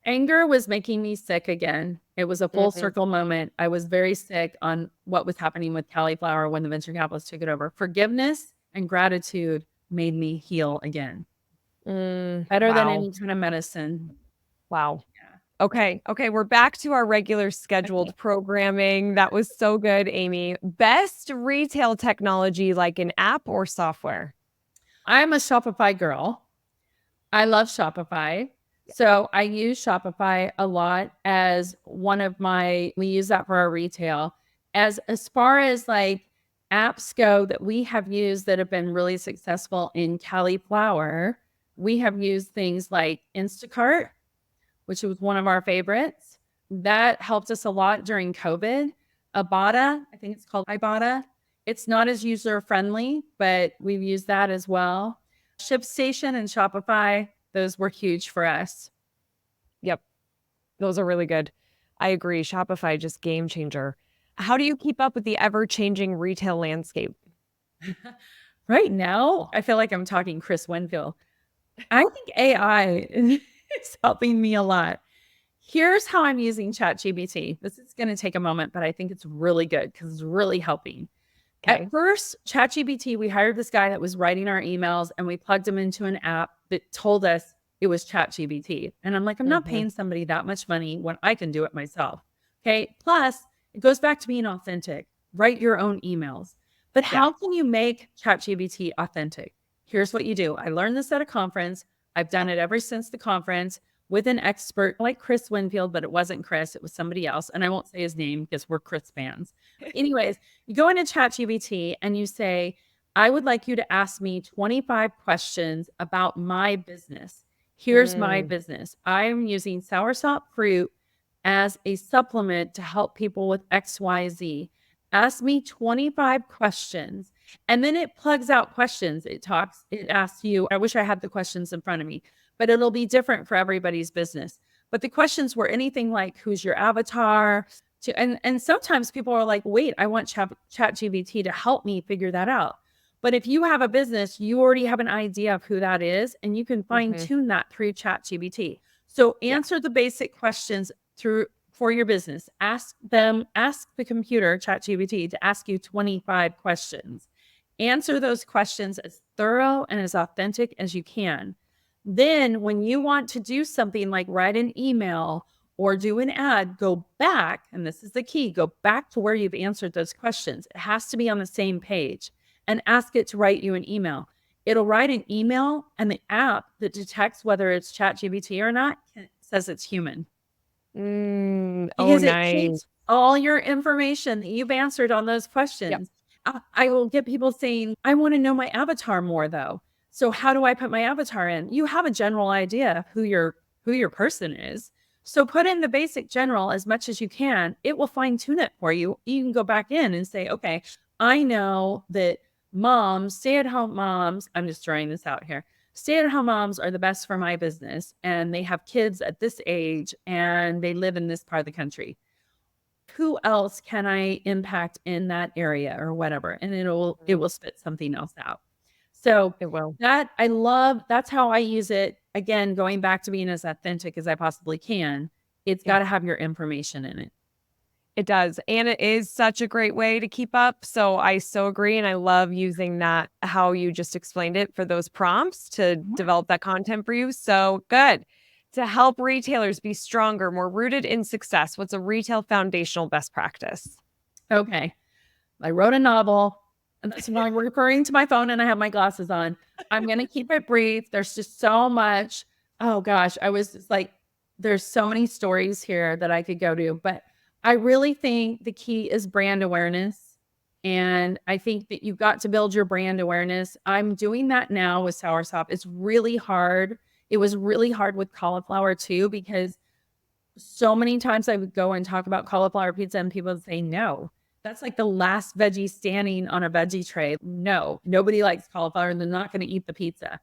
anger was making me sick again. It was a full Mhm. circle moment. I was very sick on what was happening with Cali'Flour when the venture capitalists took it over. Forgiveness and gratitude made me heal again. Better than Wow. any kind of medicine. Wow. Yeah. Okay. Okay. We're back to our regular Okay. scheduled programming. That was so good, Amy. Best retail technology like an app or software? I'm a Shopify girl. I love Shopify. Yeah. So I use Shopify a lot as we use that for our retail. As far as like apps go that we have used that have been really successful in Cali'Flour, we have used things like Instacart, which was one of our favorites. That helped us a lot during COVID. Ibotta, I think it's called Ibotta. It's not as user friendly, but we've used that as well. ShipStation and Shopify, those were huge for us. Yep. Those are really good. I agree. Shopify, just game changer. How do you keep up with the ever changing retail landscape? Right now, I feel like I'm talking Chris Winfield. I think AI is helping me a lot. Here's how I'm using ChatGPT. This is going to take a moment, but I think it's really good because it's really helping. At Okay. first, ChatGPT, we hired this guy that was writing our emails and we plugged him into an app that told us it was ChatGPT. And I'm like, I'm not Hmm. paying somebody that much money when I can do it myself. Okay. Plus, it goes back to being authentic. Write your own emails. But Yeah. how can you make ChatGPT authentic? Here's what you do. I learned this at a conference. I've done it ever since the conference with an expert like Chris Winfield, but it wasn't Chris, it was somebody else. And I won't say his name because we're Chris fans. But anyways, you go into ChatGPT and you say, I would like you to ask me 25 questions about my business. Here's my Mm, business. I'm using Soursop fruit as a supplement to help people with XYZ. Ask me 25 questions. And then it plugs out questions. It asks you, I wish I had the questions in front of me, but it'll be different for everybody's business. But the questions were anything like, who's your avatar? And sometimes people are like, wait, I want ChatGPT to help me figure that out. But if you have a business, you already have an idea of who that is, and you can fine mhm. tune that through ChatGPT. So Yeah. answer the basic questions through for your business. Ask the computer, ChatGPT, to ask you 25 questions. Answer those questions as thorough and as authentic as you can. Then, when you want to do something like write an email or do an ad, go back, and this is the key, go back to where you've answered those questions. It has to be on the same page and ask it to write you an email. It'll write an email, and the app that detects whether it's ChatGPT or not says it's human Oh, because it nice. takes all your information that you've answered on those Yep. questions. I will get people saying, I want to know my avatar more though. So how do I put my avatar in? You have a general idea of who your person is. So put in the basic general as much as you can. It will fine tune it for you. You can go back in and say, okay, I know that moms, stay at home moms, I'm just throwing this out here. Stay at home moms are the best for my business and they have kids at this age and they live in this part of the country. Who else can I impact in that area or whatever? And it will spit something else out. So It will. that I love, that's how I use it. Again, going back to being as authentic as I possibly can, it's Yeah. got to have your information in it. It does, and it is such a great way to keep up, so I so agree, and I love using that how you just explained it for those prompts to Yeah. develop that content for you, so good. To help retailers be stronger, more rooted in success, what's a retail foundational best practice? Okay. I wrote a novel, and that's why I'm referring to my phone and I have my glasses on. I'm going to keep it brief. There's just so much. Oh gosh, I was just like, there's so many stories here that I could go to, but I really think the key is brand awareness. And I think that you've got to build your brand awareness. I'm doing that now with Soursop. It's really hard. It was really hard with cauliflower too, because so many times I would go and talk about cauliflower pizza and people would say no. That's like the last veggie standing on a veggie tray. No, nobody likes cauliflower and they're not going to eat the pizza.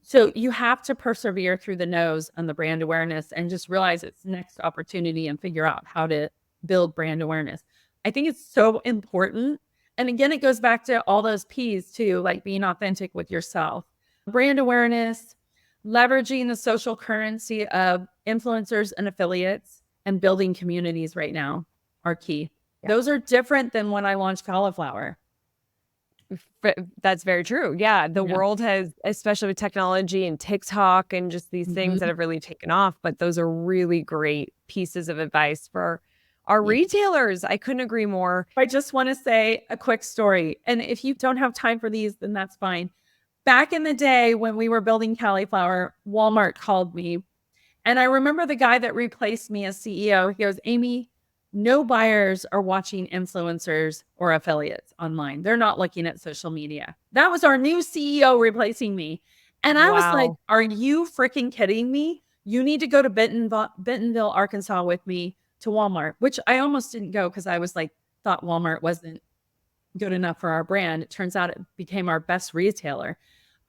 So you have to persevere through the no's on the brand awareness and just realize it's next opportunity and figure out how to build brand awareness. I think it's so important. And again, it goes back to all those P's too, like being authentic with yourself. Brand awareness, leveraging the social currency of influencers and affiliates, and building communities right now are key. Yeah. Those are different than when I launched cauliflower. That's very true. Yeah, the Yeah. world has, especially with technology and TikTok and just these things that Mhm. have really taken off, but those are really great pieces of advice for our Yeah. retailers. I couldn't agree more. I just want to say a quick story. And if you don't have time for these, then that's fine. Back in the day when we were building Cauliflower, Walmart called me. And I remember the guy that replaced me as CEO. He goes, Amy, no buyers are watching influencers or affiliates online. They're not looking at social media. That was our new CEO replacing me. And I was like, Wow. are you freaking kidding me? You need to go to Bentonville, Arkansas with me to Walmart, which I almost didn't go because I was like, thought Walmart wasn't good enough for our brand. It turns out it became our best retailer.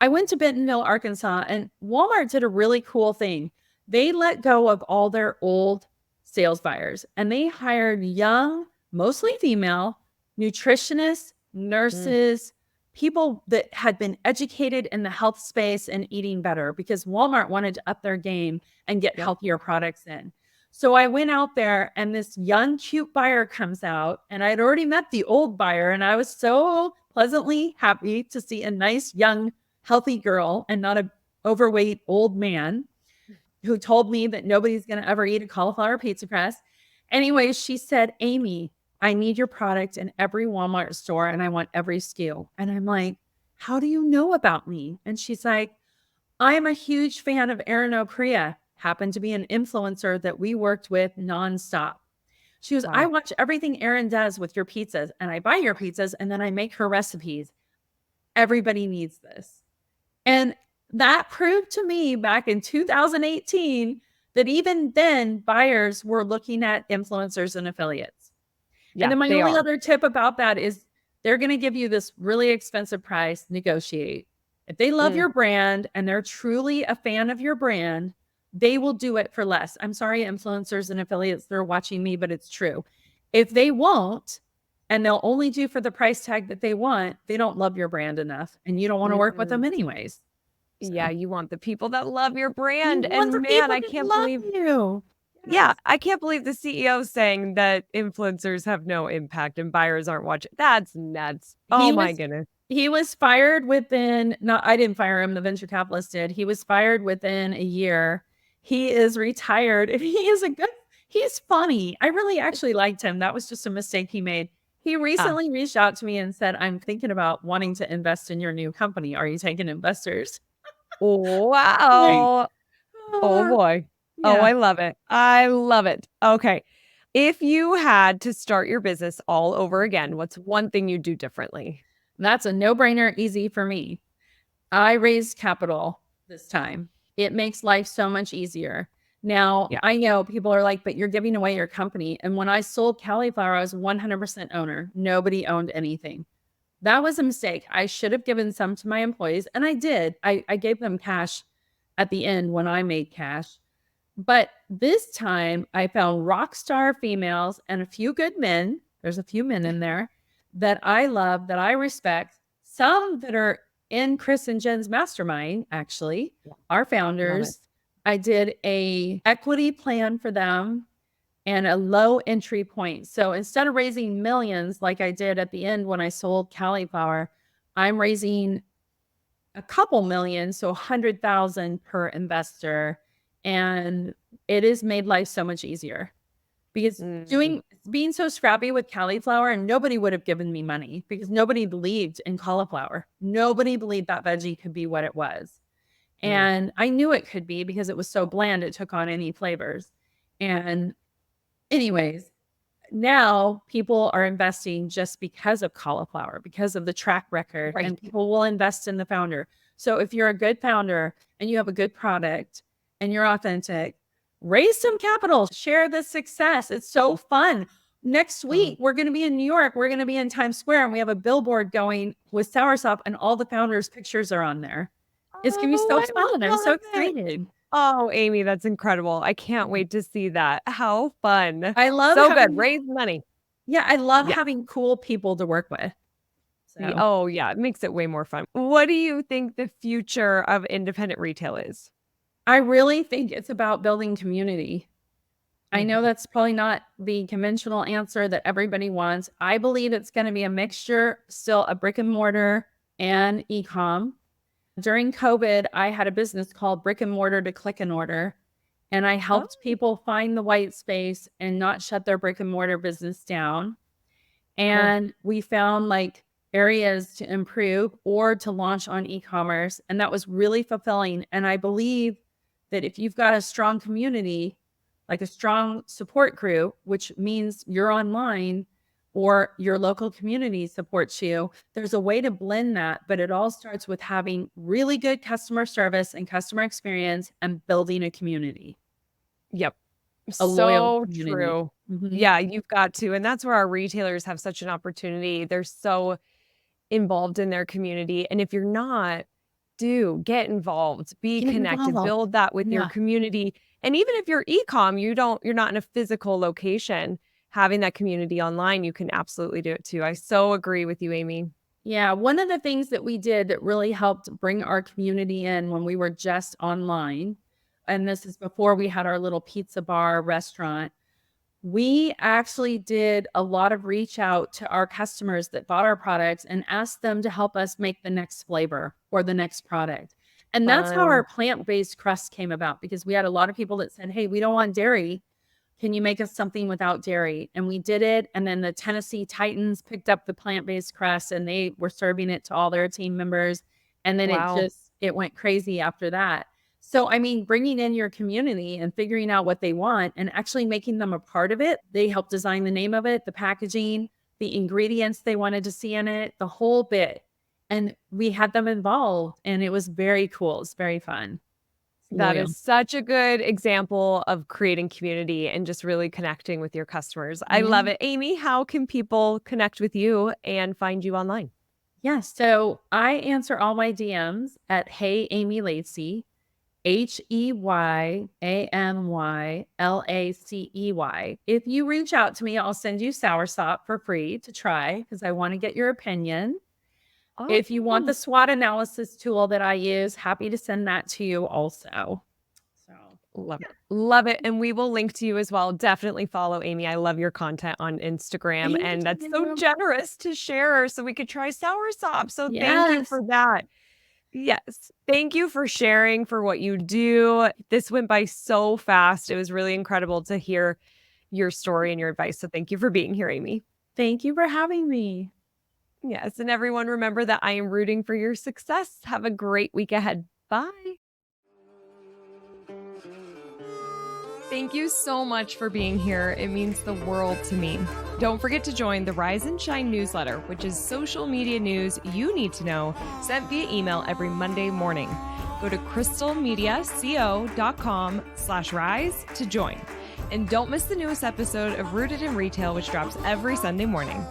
I went to Bentonville, Arkansas, and Walmart did a really cool thing. They let go of all their old sales buyers and they hired young, mostly female, nutritionists, Mm, nurses, people that had been educated in the health space and eating better because Walmart wanted to up their game and get yep. healthier products in. So I went out there and this young, cute buyer comes out, and I'd already met the old buyer, and I was so pleasantly happy to see a nice, young, healthy girl and not a overweight old man who told me that nobody's going to ever eat a cauliflower pizza crust. Anyway, she said, Amy, I need your product in every Walmart store and I want every SKU. And I'm like, how do you know about me? And she's like, I'm a huge fan of Erin O'Crea, happened to be an influencer that we worked with nonstop. She goes, I Wow. watch everything Erin does with your pizzas and I buy your pizzas and then I make her recipes. Everybody needs this. And that proved to me back in 2018 that even then buyers were looking at influencers and affiliates. And Yeah, then my they only are. other tip about that is they're going to give you this really expensive price, negotiate. If they love Mm, your brand and they're truly a fan of your brand, they will do it for less. I'm sorry, influencers and affiliates, they're watching me, but it's true. If they won't, and they'll only do for the price tag that they want, they don't love your brand enough and you don't want to work with them mm-mm. anyways. Yeah, So you want the people that love your you brand. want the And man, people I that can't love believe, you. yeah, Yes. I can't believe the CEO saying that influencers have no impact and buyers aren't watching. That's nuts. Oh He my was goodness. he was fired within, not I didn't fire him, the venture capitalist did. He was fired within a year. He is retired and he is a good, he's funny. I really actually liked him. That was just a mistake he made. He Ah, recently reached out to me and said, I'm thinking about wanting to invest in your new company. Are you taking investors? Right. wow. Oh Uh, boy. Oh, yeah. I love it. I love it. Okay. If you had to start your business all over again, what's one thing you'd do differently? That's a no-brainer, easy for me. I raised capital this time. It makes life so much easier. Now, Yeah. I know people are like, but you're giving away your company. And when I sold Cali'Flour, I was 100% owner. Nobody owned anything. That was a mistake. I should have given some to my employees, and I did. I gave them cash at the end when I made cash. But this time I found rock star females and a few good men. There's a few men in there that I love, that I respect, some that are in Chris and Jen's mastermind, actually, our Love it. founders, I did a equity plan for them and a low entry point. So instead of raising millions like I did at the end when I sold Cali'Flour, I'm raising a couple million, so 100,000 per investor. And it has made life so much easier because Mm, being so scrappy with cauliflower, and nobody would have given me money because nobody believed in cauliflower. Nobody believed that veggie could be what it was. mm. And I knew it could be because it was so bland, it took on any flavors. And anyways, now people are investing just because of cauliflower, because of the track record, Right. and people will invest in the founder. So if you're a good founder and you have a good product and you're authentic, raise some capital, share the success. It's so fun. Next week, we're going to be in New York. We're going to be in Times Square, and we have a billboard going with Soursop, and all the founders' pictures are on there. It's going to be so Oh, fun. I I'm so love it. excited. Oh, Amy, that's incredible. I can't wait to see that. How fun. I love So good. having Raise money. Yeah, I love Yeah. having cool people to work with. So Oh, yeah. It makes it way more fun. What do you think the future of independent retail is? I really think it's about building community. I know Mhm. that's probably not the conventional answer that everybody wants. I believe it's going to be a mixture, still a brick and mortar and e-com. During COVID, I had a business called Brick and Mortar to Click and Order, and I Oh, helped people find the white space and not shut their brick and mortar business down. cool. And we found like areas to improve or to launch on e-commerce. And that was really fulfilling. And I believe that if you've got a strong community, like a strong support crew, which means you're online or your local community supports you, there's a way to blend that. But it all starts with having really good customer service and customer experience and building a community, Yep. a loyal So community. true. Mhm. Yeah, you've got to. And that's where our retailers have such an opportunity. They're so involved in their community. And if you're not, do get involved, be Get connected, involved. build that with your Yeah. community. And even if you're e-com, you're not in a physical location, having that community online, you can absolutely do it too. I so agree with you, Amy. Yeah, one of the things that we did that really helped bring our community in when we were just online, and this is before we had our little pizza bar restaurant, we actually did a lot of reach out to our customers that bought our products and asked them to help us make the next flavor or the next product. And that's how our Fun. plant-based crust came about, because we had a lot of people that said, "Hey, we don't want dairy. Can you make us something without dairy?" And we did it. And then the Tennessee Titans picked up the plant-based crust and they were serving it to all their team members. And then Wow. it went crazy after that. So, I mean, bringing in your community and figuring out what they want and actually making them a part of it. They helped design the name of it, the packaging, the ingredients they wanted to see in it, the whole bit. And we had them involved, and it was very cool. It's very fun. It's That loyal. is such a good example of creating community and just really connecting with your customers. I love Yeah. it. Amy, how can people connect with you and find you online? Yeah, so I answer all my DMs at Hey Amy Lacey, HeyAmyLacey. If you reach out to me, I'll send you Soursop for free to try because I want to get your opinion. If you want Awesome. the SWOT analysis tool that I use, happy to send that to you also. So, Love it. Love it. And we will link to you as well. Definitely follow Amy. I love your content on Instagram. thank And that's so you. generous to share so we could try soursop. So thank you Yes. for that. Yes. Thank you for sharing for what you do. This went by so fast. It was really incredible to hear your story and your advice. So thank you for being here, Amy. Thank you for having me. Yes. And everyone, remember that I am rooting for your success. Have a great week ahead. Bye. Thank you so much for being here. It means the world to me. Don't forget to join the Rise and Shine newsletter, which is social media news you need to know, sent via email every Monday morning. Go to crystalmediaco.com/rise to join. And don't miss the newest episode of Rooted in Retail, which drops every Sunday morning.